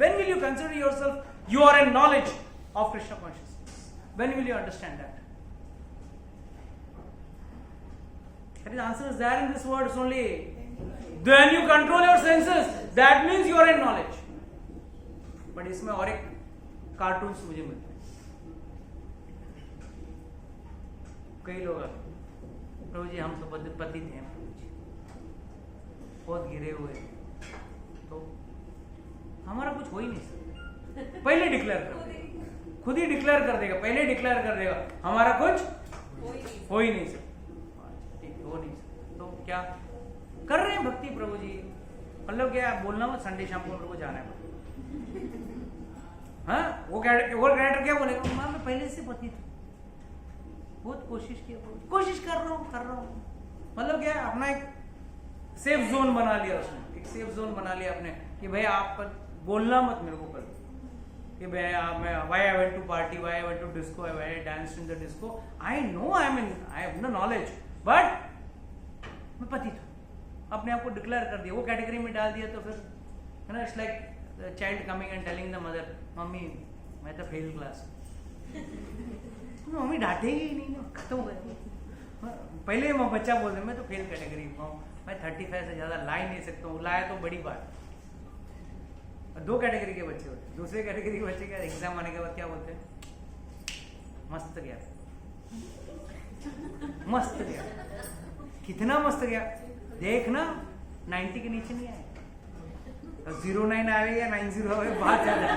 Speaker 1: will you consider yourself you are in knowledge of Krishna consciousness? When will you understand that? The answer is there in this words only. When you control your senses, that means you are in knowledge. But इसमें और एक cartoons मुझे मिलते हैं। कई लोग प्रभु जी हम तो पतित हैं, बहुत गिरे हुए हैं, तो हमारा कुछ हो ही नहीं सकता। पहले डिक्लेयर कर देगा, खुद ही डिक्लेयर कर देगा, पहले डिक्लेयर कर देगा हमारा कुछ हो ही नहीं सकता। ठीक, हो नहीं सकता। तो क्या कर रहे हैं भक्ति प्रभु जी? मतलब क्या बोलना मत संडे शाम को प्रभु जाना है। हाँ, वो कैरेक्टर क्या बोलेगा? मां मैं पहले से पति था, बहुत कोशिश किया, कोशिश कर रहा हूँ। मतलब क्या अपना एक सेफ जोन बना लिया उसने, एक सेफ जोन बना लिया अपने कि भाई आप बोलना मत मेरे को कल कि मैं why I went to party, why I went to disco, why I danced in the disco. I know I have no knowledge, but मैं पति था, अपने आप को डिक्लेयर कर दिया, वो कैटेगरी में डाल दिया। तो फिर है ना, it's like child coming and telling the mother, mummy मैं तो फेल क्लास। मम्मी डांटेगी ही नहीं ना, खत्म हो गया। पहले मैं बच्चा बोल रहा मैं तो फेल कैटेगरी हूँ, मैं 35 से ज्यादा ला ही नहीं सकता हूँ, लाया तो बड़ी बात। दो कैटेगरी के बच्चे होते हैं। दूसरे कैटेगरी के बच्चे क्या एग्जाम आने के बाद क्या बोलते हैं? मस्त गया, मस्त गया, कितना मस्त गया देखना, 90 के नीचे नहीं आए, 09 आवे या 90 आवे बात ज्यादा।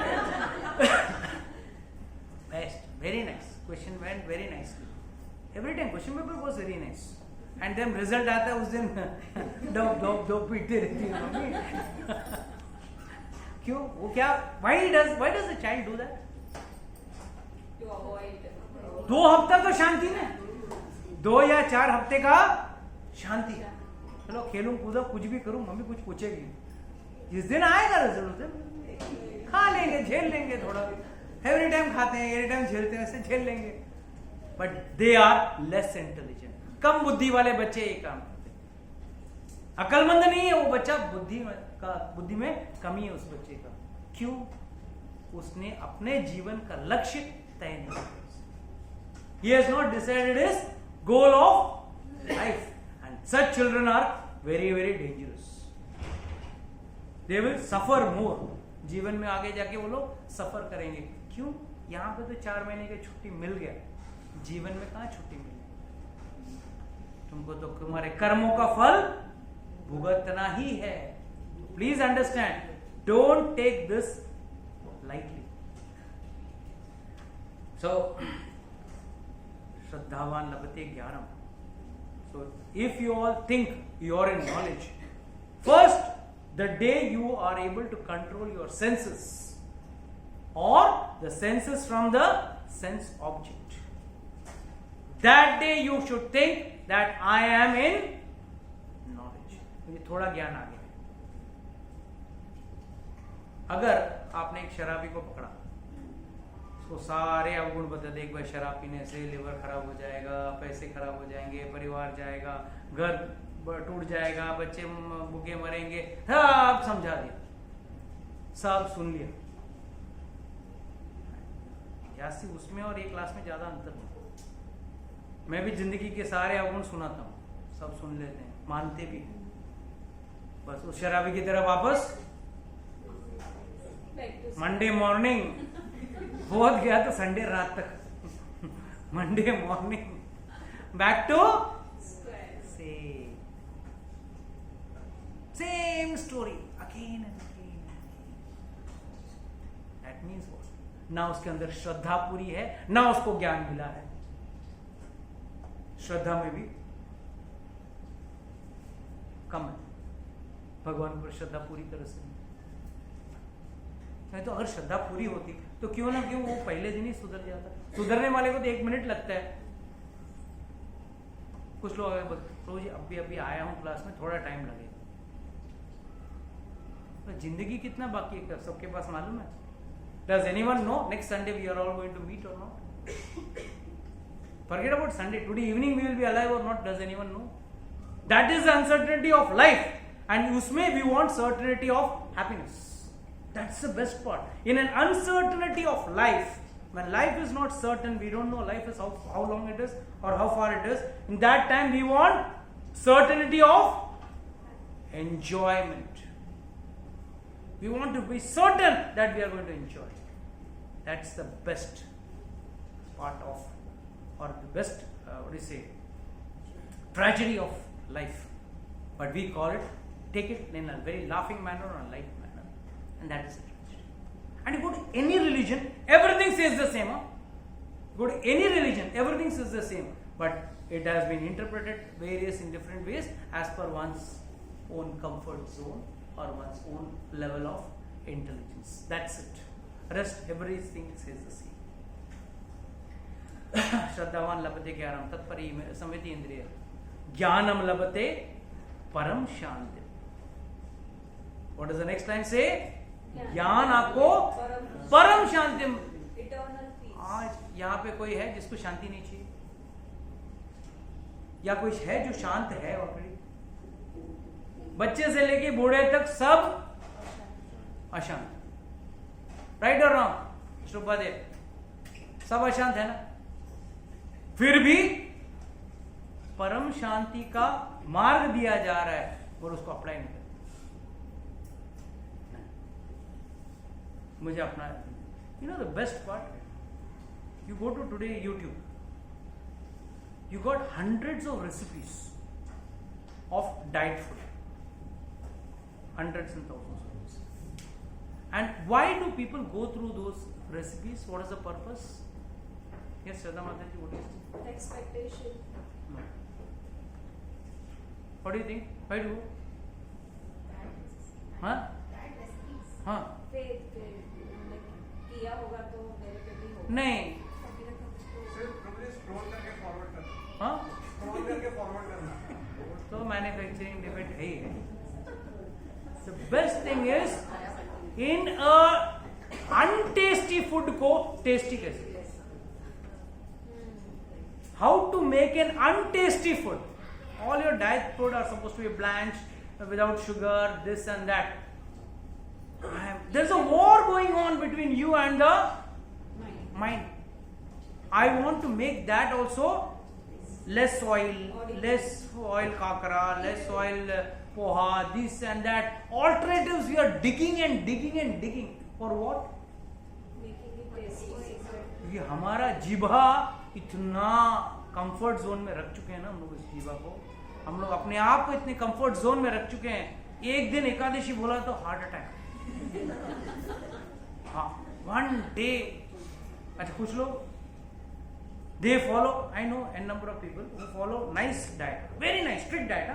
Speaker 1: Best, very nice question, went very nicely. Every time question paper was very nice, and then result आता है उस दिन दो पीटते रहती है मम्मी। क्यों? वो क्या? why does the child do that?
Speaker 2: To avoid.
Speaker 1: 2 हफ्ता तो शांति में, 2 या 4 हफ्ते का शांति। चलो खेलूं कूदा कुछ भी करूं, मम्मी कुछ पूछेगी, जिस दिन आएगा रिजल्ट खा लेंगे, झेल लेंगे थोड़ा। एवरी टाइम खाते हैं, एवरी टाइम झेलते हैं, ऐसे झेल लेंगे। But they are less intelligent. कम बुद्धि वाले बच्चे ये काम करते हैं। अकलमंद नहीं है वो बच्चा, बुद्धि में कमी है उस बच्चे का। क्यों? उसने अपने जीवन का लक्ष्य तय नहीं किया। He has not decided his goal of life, and such children are very very dangerous. They will suffer more. जीवन में आगे जाके वो लोग सफर करेंगे। क्यों? यहाँ पे तो 4 महीने की छुट्टी मिल गया, जीवन में कहाँ छुट्टी मिली? तुमको तो तुम्हारे कर्मों का फल भुगतना ही है। Please understand, don't take this lightly. So श्रद्धावान लभते ज्ञानम। So if you all think you are in knowledge, first the day you are able to control your senses or the senses from the sense object, that day you should think that I am in knowledge. मुझे थोड़ा ज्ञान आ गया। अगर आपने एक शराबी को पकड़ा, उसको सारे अवगुण बता दे, एक बार शराब पीने से लिवर खराब हो जाएगा, पैसे खराब हो जाएंगे, परिवार जाएगा, घर टूट जाएगा, बच्चे भूखे मरेंगे, सब समझा दिया, सब सुन लिया। जास्ती उसमें और ये क्लास में ज्यादा अंतर नहीं। मैं भी जिंदगी के सारे अवगुण सुनाता हूँ, सब सुन लेते हैं, मानते भी हैं, बस उस शराबी की तरह वापस मंडे मॉर्निंग, बहुत गया तो संडे रात तक, Monday morning back to same story again and again. That means what? ना उसके अंदर श्रद्धा पूरी है, ना उसको ज्ञान मिला है। श्रद्धा में भी कम है, भगवान पर श्रद्धा पूरी तरह से नहीं। तो अगर श्रद्धा पूरी होती तो क्यों ना क्यों वो पहले दिन ही सुधर जाता। सुधरने वाले को तो 1 मिनट लगता है। कुछ लोग अगर बोलते जी अभी आया हूं क्लास में, थोड़ा टाइम लगेगा। तो जिंदगी कितना बाकी है सबके पास मालूम है? Does anyone know next Sunday we are all going to meet or not? Forget about Sunday. Today evening we will be alive or not? Does anyone know? That is the uncertainty of life, and usme we want certainty of happiness. That's the best part. In an uncertainty of life, when life is not certain, we don't know life is how long it is or how far it is. In that time, we want certainty of enjoyment. We want to be certain that we are going to enjoy. That's the best part of, or the best, tragedy of life. But we call it, take it in a very laughing manner or a light manner. And that is the tragedy. And you go to any religion, everything says the same. Huh? Go to any religion, everything says the same. But it has been interpreted various in different ways as per one's own comfort zone or one's own level of intelligence. That's it. Rest, everything says the same. श्रद्धावान लभते ज्ञानम तत्परि संविति इंद्रिय ज्ञानम लभते परम शांति. What does the next line say? ज्ञान आपको परम शांति.
Speaker 2: Eternal peace.
Speaker 1: आज यहाँ पे कोई है जिसको शांति नहीं चाहिए, या कोई है जो शांत है ऑलरेडी? बच्चे से लेके बूढ़े तक सब अशांत. राइट और रॉन्ग? श्रुपदेव, सब अशांत है ना? फिर भी परम शांति का मार्ग दिया जा रहा है और उसको अप्लाई नहीं करते. मुझे अपना, you know the best part, you go to today YouTube, you got hundreds of recipes of diet food, hundreds and thousands of recipes. And why do people go through those recipes? What is the purpose? Yes, Shraddha Mataji, what is it?
Speaker 2: Expectation.
Speaker 1: No. What do you think? Why do? Huh? Huh?
Speaker 2: Faith, किया होगा तो मेरे पे भी होगा.
Speaker 1: नहीं.
Speaker 3: Scroll करके forward करना.
Speaker 1: हाँ?
Speaker 3: स्क्रॉल करके फॉरवर्ड करना.
Speaker 1: तो मैन्युफैक्चरिंग डिबेट है ही. The best thing is in a untasty food को tasty कैसे? How to make an untasty food? All your diet food are supposed to be blanched without sugar, this and that. There's a war going on between you and the mind. I want to make that also less oil kakra, less oil poha, this and that. Alternatives we are digging and digging and digging. For what?
Speaker 2: Making it tasty.
Speaker 1: ये हमारा जीभा इतना comfort zone में रख चुके हैं ना हम लोग. इस जीभा को हम लोग अपने आप को इतने कंफर्ट जोन में रख चुके हैं. एक दिन एकादशी बोला तो हार्ट अटैक. हाँ, वन डे. अच्छा, कुछ लोग they follow, I know n number of people who follow nice diet, very nice strict diet.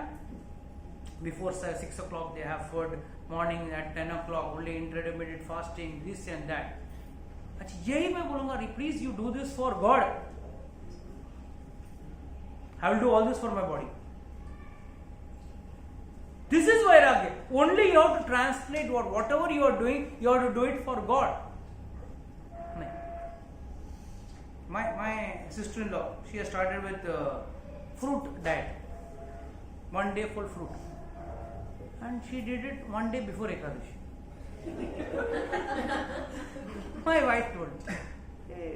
Speaker 1: Before 6 o'clock they have food, morning at 10 o'clock only intermittent fasting, this and that. अच्छा, यही मैं बोलूंगा, please you do this for God. I will do all this for my body. This is vairagya. Only you have to translate whatever you are doing, you have to do it for God. My sister-in-law, she has started with fruit diet. 1 day full fruit. And she did it 1 day before Ekadashi. My wife told me, hey,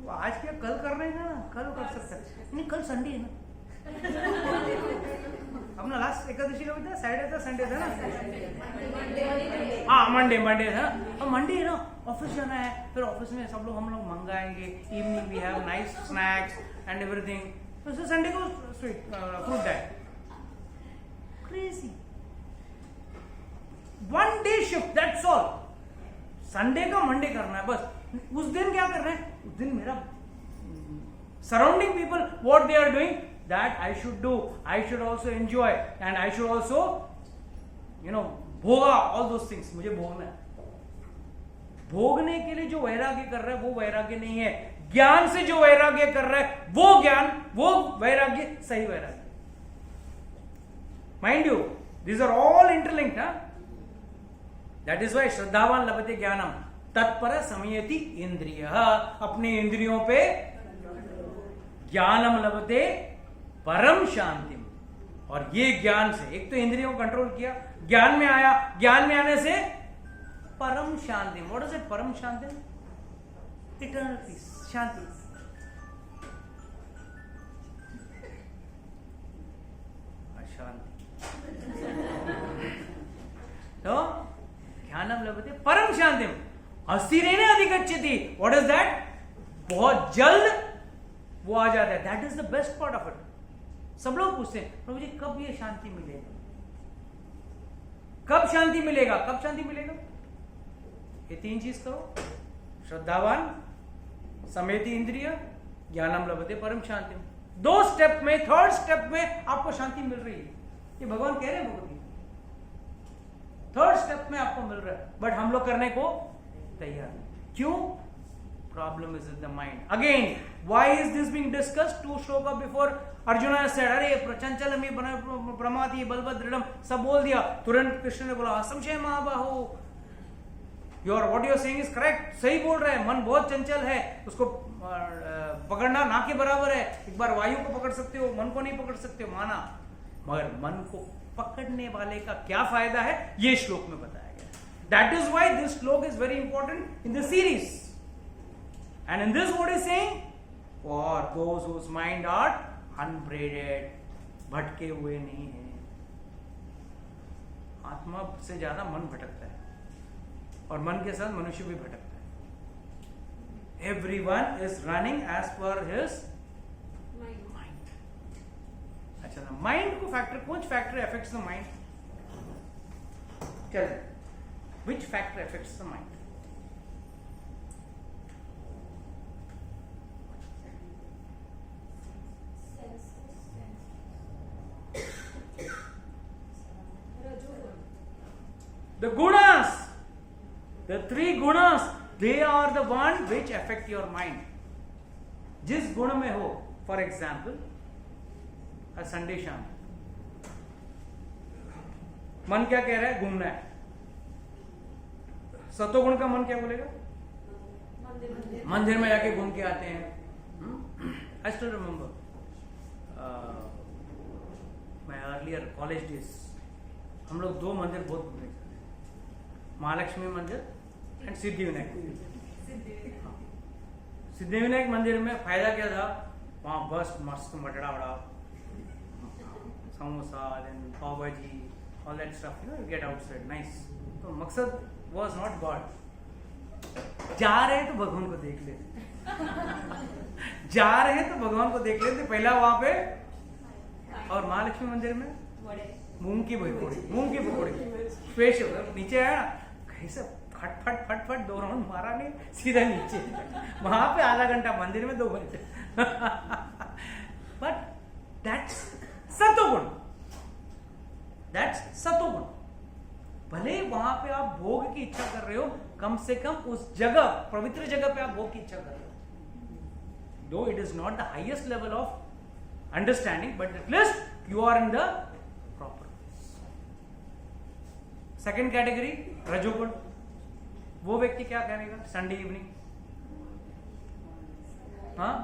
Speaker 1: तो आज क्या कल कर रहे हैं ना, कल कर सकते हैं नहीं, कल संडे है ना। अपना लास्ट एकादशी का भी था, सैटरडे था, संडे था ना। हाँ मंडे था। अब मंडे है ना, ऑफिस जाना है, फिर ऑफिस में सब लोग हम लोग मंगाएंगे, evening we have nice snacks and everything, तो संडे को sweet fruit diet. Crazy. One day shift, that's all. Sunday का मंडे करना है बस। उस दिन क्या कर रहे हैं, उस दिन मेरा surrounding people what they are doing, that I should do, I should also enjoy and I should also भोगा ऑल दोस थिंग्स। मुझे भोगना है। भोगने के लिए जो वैराग्य कर रहा है वो वैराग्य नहीं है, ज्ञान से जो वैराग्य कर रहा है वो ज्ञान, वो वैराग्य सही वैराग्य। Mind you, these are all interlinked, huh? That is why श्रद्धावान लभते ज्ञानम तत्पर संयति इंद्रिय। अपने इंद्रियों पे ज्ञानम लभते परम शांतिम। और ये ज्ञान से, एक तो इंद्रियों को कंट्रोल किया, ज्ञान में आया, ज्ञान में आने से परम शांतिम। व्हाट इज इट परम शांतिम? इटर्नल पीस, शांति। अशांति। तो ज्ञानम लभते परम शांतिम अस्थिरेण अधिगच्छति। What is that? बहुत जल्द वो आ जाता है। That is the best part of it. सब लोग पूछते हैं प्रभु जी कब ये शांति मिलेगा, कब शांति मिलेगा, कब शांति मिलेगा? ये तीन चीज करो, श्रद्धावान, समेति इंद्रिय, ज्ञानम लभते परम शांतिम। दो स्टेप में, थर्ड स्टेप में आपको शांति मिल रही है। ये भगवान कह रहे हैं भगवत गीता। थर्ड स्टेप में आपको मिल रहा है, बट हम लोग करने को तैयार नहीं। क्यों? Problem is in the mind. Again, why is this being discussed? 2 shloka before arjuna said, अरे प्रचंचल में प्रमाति बलभद्रम, सब बोल दिया। तुरंत कृष्ण ने बोला असंशय महाबाहो, your what you are saying is correct. सही बोल रहे हैं, मन बहुत चंचल है, उसको पकड़ना ना के बराबर है। एक बार वायु को पकड़ सकते हो, मन को नहीं पकड़ सकते हो, माना। मगर मन को पकड़ने वाले का क्या फायदा है, ये श्लोक में बताया गया। That is why this shloka is very important in the series. And in this what is saying, for those whose mind are unbridled, भटके हुए नहीं है। आत्मा से ज्यादा मन भटकता है, और मन के साथ मनुष्य भी भटकता है। Everyone is running as per his mind. अच्छा, माइंड को फैक्टर, कौन फैक्टर अफेक्ट्स द माइंड? चल, which factor affects the mind? The gunas, the 3 gunas, they are the one which affect your mind. जिस गुण में हो, फॉर एग्जाम्पल संडे शाम, मन क्या कह रहा है? घूमना है। सतोगुण का मन क्या बोलेगा? मंदिर में जाके घूम के आते हैं। I still remember my earlier college days, हम लोग 2 मंदिर बहुत घूमे, महालक्ष्मी मंदिर एंड सिद्धिविनायक। सिद्धिविनायक मंदिर में फायदा क्या था? वहां बस मस्त मटड़ा वड़ा, समोसा, देन पाव भाजी, all that stuff, you know, you get outside, nice. तो मकसद वाज नॉट गॉड, जा रहे हैं तो भगवान को देख लेते, जा रहे हैं तो भगवान को देख लेते पहला वहां पे। और महालक्ष्मी मंदिर में मूंग की पकौड़ी स्पेशल, नीचे आया कैसे फट फट फट फट 2 राउंड मारा नहीं, सीधा नीचे। वहां पे आधा घंटा, मंदिर में 2 घंटे। बट दैट्स सतोगुण, दैट्स सतोगुण। भले वहां पे आप भोग की इच्छा कर रहे हो, कम से कम उस जगह, पवित्र जगह पे आप भोग की इच्छा कर रहे हो। Though it is not the highest level of understanding, but at least you are in the proper. Second category रजोगुण। वो व्यक्ति क्या करेगा संडे इवनिंग? हाँ,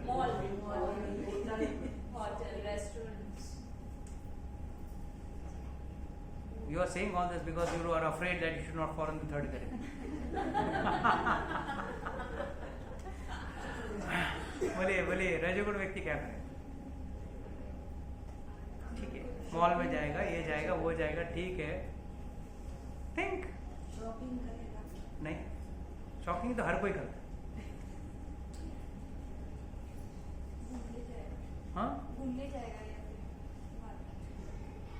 Speaker 2: mall, hotel, restaurants.
Speaker 1: you are saying all this because you are afraid that you should not fall in the third category. बोले रजोगुण व्यक्ति क्या करे? ठीक है, मॉल में जाएगा, ये जाएगा, वो जाएगा, ठीक है, थिंक
Speaker 4: शॉपिंग करेगा।
Speaker 1: नहीं, शॉपिंग तो हर कोई करता है। हाँ,
Speaker 4: घूमने जाएगा या फिर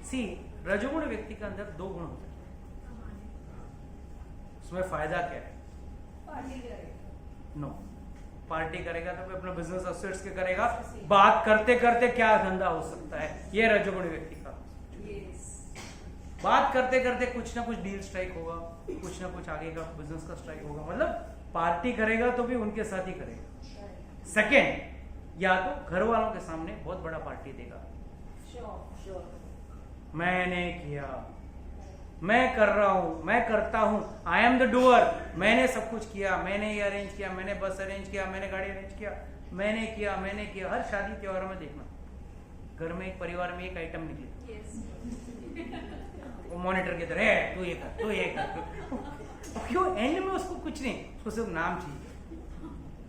Speaker 1: सी रजोगुण व्यक्ति के अंदर दो गुण होते हैं, उसमें फायदा क्या है?
Speaker 4: पार्टी करेगा।
Speaker 1: नो, पार्टी करेगा तो कोई अपना बिजनेस एसोसिएट्स के करेगा, बात करते करते क्या धंधा हो सकता है, ये रजोगुण व्यक्ति का। बात करते करते कुछ ना कुछ डील स्ट्राइक होगा, कुछ ना कुछ आगे का बिजनेस का स्ट्राइक होगा, मतलब पार्टी करेगा तो भी उनके साथ ही करेगा। सेकेंड, या तो घर वालों के सामने बहुत बड़ा पार्टी देगा, मैंने किया, मैं कर रहा हूं, मैं करता हूं, आई एम द डूअर, मैंने सब कुछ किया, मैंने ये अरेंज किया, मैंने बस अरेंज किया, मैंने गाड़ी अरेंज किया, मैंने किया। हर शादी त्योहार में देखना, घर में एक परिवार में एक आइटम निकले, वो मॉनिटर की तरह है, तू ये कर क्यों? एंड में उसको कुछ नहीं, उसको सिर्फ नाम चाहिए।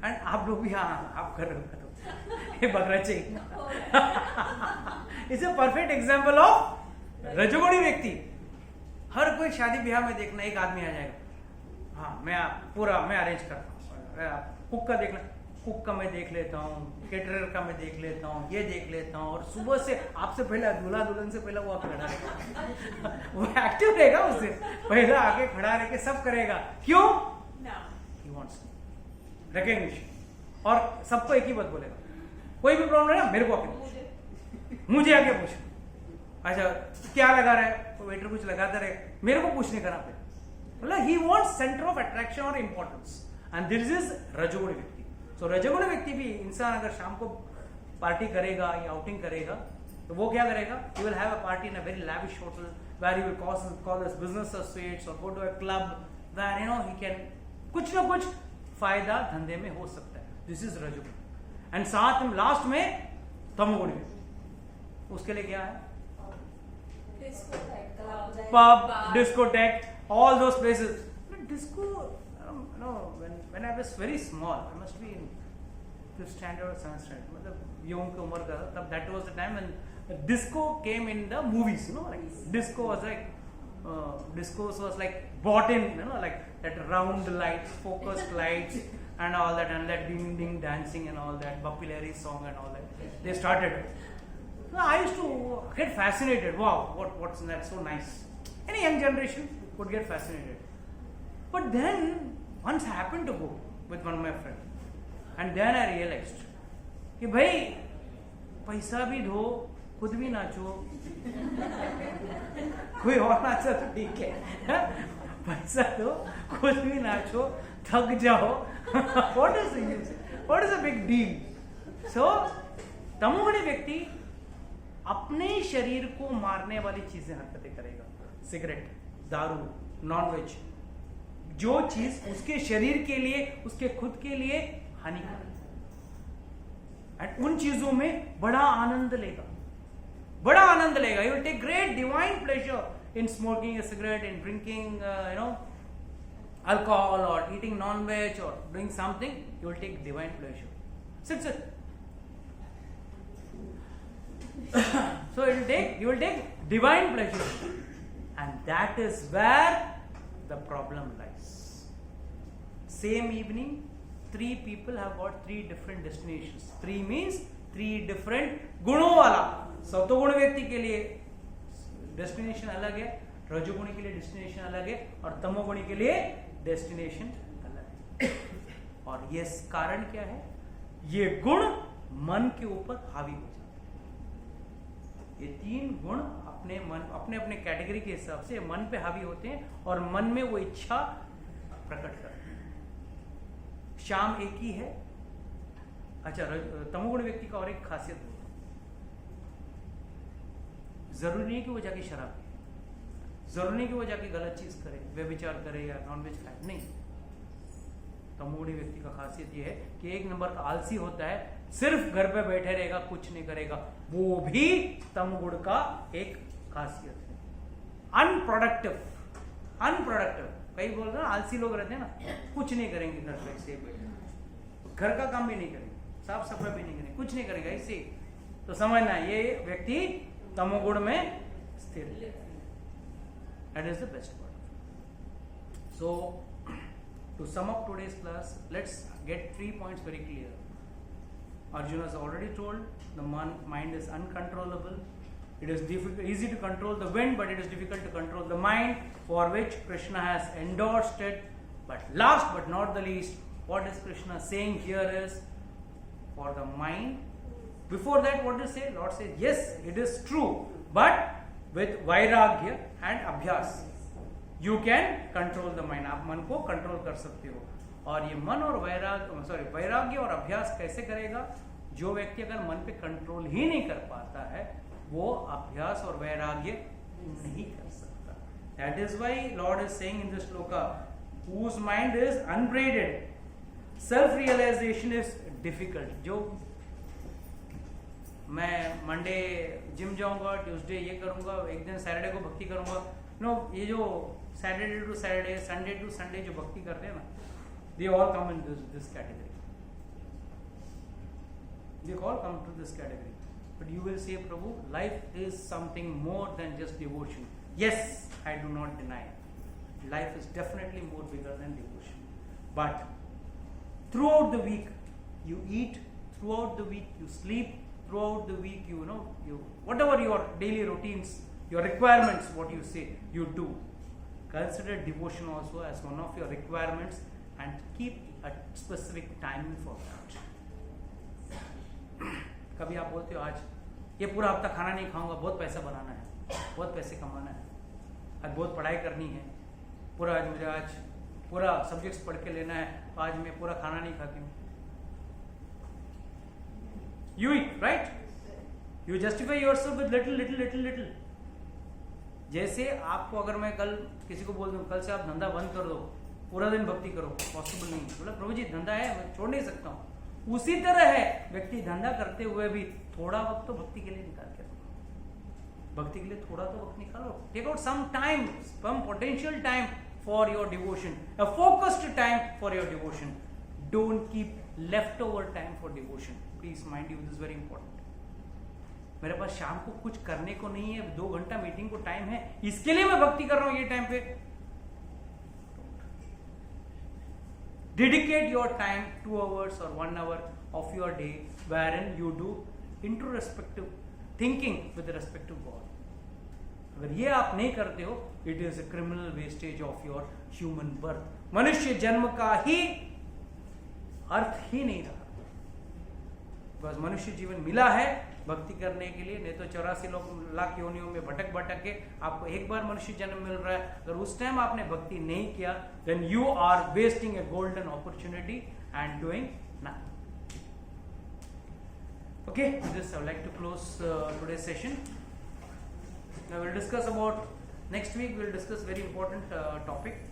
Speaker 1: एंड आप लोग भी हाँ आप कर रहे हो, ये बकरा चाहिए। It's a perfect example of रजोगुणी व्यक्ति। हर कोई शादी ब्याह में देखना, एक आदमी आ जाएगा, हाँ मैं अरेंज करता हूँ, कुक का देखना, कुक का मैं देख लेता हूँ, केटरर का मैं देख लेता हूँ, ये देख लेता हूँ, और सुबह से आपसे पहले दूल्हा दुल्हन से पहले वो आप खड़ा रहेगा, वो एक्टिव रहेगा, उससे पहले आके खड़ा रह के सब करेगा। क्यों? He wants recognition. और सबको एक ही बात बोलेगा, कोई भी प्रॉब्लम है ना मेरे को आके मुझे आके पूछ, अच्छा क्या लगा रहा है, तो वेटर कुछ लगाता रहे, मेरे को पूछने का ना पे, मतलब he wants centre of attraction और इंपॉर्टेंस, एंड दिस इज रजोगुण व्यक्ति। सो रजोगुण व्यक्ति भी, इंसान अगर शाम को पार्टी करेगा या आउटिंग करेगा तो वो क्या करेगा, he will have a party in a very lavish hotel where he will call his business associates और go to a club where you know he can, कुछ ना कुछ फायदा धंधे में हो सकता है। दिस इज रजोगुण। एंड साथ में लास्ट में तमोगुण व्यक्ति, उसके लिए क्या है? Pub, discotheque, all those places. Disco, no, when I was very small, I must be in 5th standard or 7th standard. मतलब young की उम्र का तब, that was the time when disco came in the movies, you know, like disco was like discos was like bought in, you know, like that round lights, focused lights, and all that, and that ding ding dancing and all that, Bappi Lahiri song and all that. They started. I used to get fascinated. Wow, what's that? So nice. Any young generation would get fascinated. But then once I happened to go with one of my friends, and then I realized कि भाई पैसा भी दो, खुद भी नाचो, कोई और नाचा तो ठीक है, पैसा दो, खुद भी नाचो, थक जाओ, what is the use? What is the big deal? So तमोगुणी व्यक्ति अपने शरीर को मारने वाली चीजें हरकतें करेगा, सिगरेट, दारू, नॉनवेज, जो चीज उसके शरीर के लिए, उसके खुद के लिए हानिकारक है, एंड उन चीजों में बड़ा आनंद लेगा, बड़ा आनंद लेगा। You will take great divine pleasure in smoking a cigarette, in drinking you know alcohol, और ईटिंग नॉनवेज, और doing something, you will take divine pleasure. Sit so you will take divine pleasure, and that is where the problem lies. Same evening, 3 people have got 3 different destinations. 3 means 3 different गुणों वाला। सत्वगुण व्यक्ति के लिए destination अलग है, रजोगुणी के लिए डेस्टिनेशन अलग है, और तमोगुणी के लिए डेस्टिनेशन अलग है। और ये कारण क्या है? ये गुण मन के ऊपर हावी हो जाते हैं। ये 3 गुण अपने मन, अपने अपने कैटेगरी के हिसाब से मन पे हावी होते हैं, और मन में वो इच्छा प्रकट करते हैं। शाम एक ही है। अच्छा, तमोगुण व्यक्ति का और एक खासियत होता है, जरूरी नहीं कि वो जाके शराब पिए, जरूरी नहीं कि वो जाके गलत चीज करे, व्यभिचार करे या नॉनवेज खाए, नहीं। तमोगुणी व्यक्ति का खासियत ये है कि एक नंबर का आलसी होता है, सिर्फ घर पे बैठे रहेगा, कुछ नहीं करेगा, वो भी तमगुण का एक खासियत है। अनप्रोडक्टिव, कई बोलते हैं ना, आलसी लोग रहते हैं ना, कुछ नहीं करेंगे घर पे, से बैठे, घर का काम भी नहीं करेंगे, साफ सफाई भी नहीं करेगा, कुछ नहीं करेगा, इसे तो समझना ये व्यक्ति तमोगुण में स्थिर है. That is the best part. So, to sum up today's class, let's get 3 points very clear. Arjuna has already told the mind is uncontrollable. It is easy to control the wind, but it is difficult to control the mind, for which Krishna has endorsed it. But last but not the least, what is Krishna saying here is, for the mind, before that what does he say? Lord says, yes, it is true, but with vairagya and abhyas, you can control the mind. आप मन को control कर सकते हो. और ये मन और वैराग्य और अभ्यास कैसे करेगा? जो व्यक्ति अगर मन पे कंट्रोल ही नहीं कर पाता है, वो अभ्यास और वैराग्य नहीं कर सकता. That is why Lord is saying in this shloka, whose mind is unbraided, self-realization is difficult. जो मैं मंडे जिम जाऊंगा, ट्यूसडे ये करूंगा, एक दिन सैटरडे को भक्ति करूंगा, ये जो Saturday to Saturday, Sunday to Sunday जो भक्ति करते हैं ना, they all come in this category. They all come to this category. But you will say, Prabhu, life is something more than just devotion. Yes, I do not deny it. Life is definitely more bigger than devotion. But throughout the week, you eat, throughout the week, you sleep, throughout the week, you whatever your daily routines, your requirements, what you say, you do. Consider devotion also as one of your requirements and keep a specific timing for that. कभी आप बोलते हो आज ये पूरा हफ्ता खाना नहीं खाऊंगा, बहुत पैसा बनाना है, बहुत पैसे कमाना है, आज बहुत पढ़ाई करनी है, मुझे आज पूरा सब्जेक्ट्स पढ़ के लेना है, आज मैं पूरा खाना नहीं खाती हूँ. You eat, right? You justify yourself with little. जैसे आपको अगर मैं कल किसी को बोल दूं कल से आप धंधा बंद कर दो, पूरा दिन भक्ति करो, पॉसिबल नहीं. बोला प्रभु जी धंधा है, मैं छोड़ नहीं सकता हूँ. उसी तरह है, व्यक्ति धंधा करते हुए भी थोड़ा वक्त तो भक्ति के लिए निकाल के रखो. भक्ति के लिए थोड़ा तो वक्त निकालो. Take out some time, some potential time for your devotion, a focused time for your devotion. Don't keep left over time for devotion. Please mind you, this very important. मेरे पास शाम को कुछ करने को नहीं है, 2 घंटा मीटिंग को टाइम है, इसके लिए मैं भक्ति कर रहा हूं ये टाइम पे. Dedicate your time 2 hours or 1 hour of your day wherein you do introspective thinking with respect to God. अगर ये आप नहीं करते हो, it is a criminal wastage of your human birth. मनुष्य जन्म का ही अर्थ ही नहीं रहा. बस मनुष्य जीवन मिला है भक्ति करने के लिए, नहीं तो 84 लाख योनियों में भटक के आपको एक बार मनुष्य जन्म मिल रहा है. अगर उस टाइम आपने भक्ति नहीं किया, then you are wasting a golden opportunity and doing nothing. Okay, with this I would like to close today's session. Now we'll discuss about next week. We'll discuss very important topic.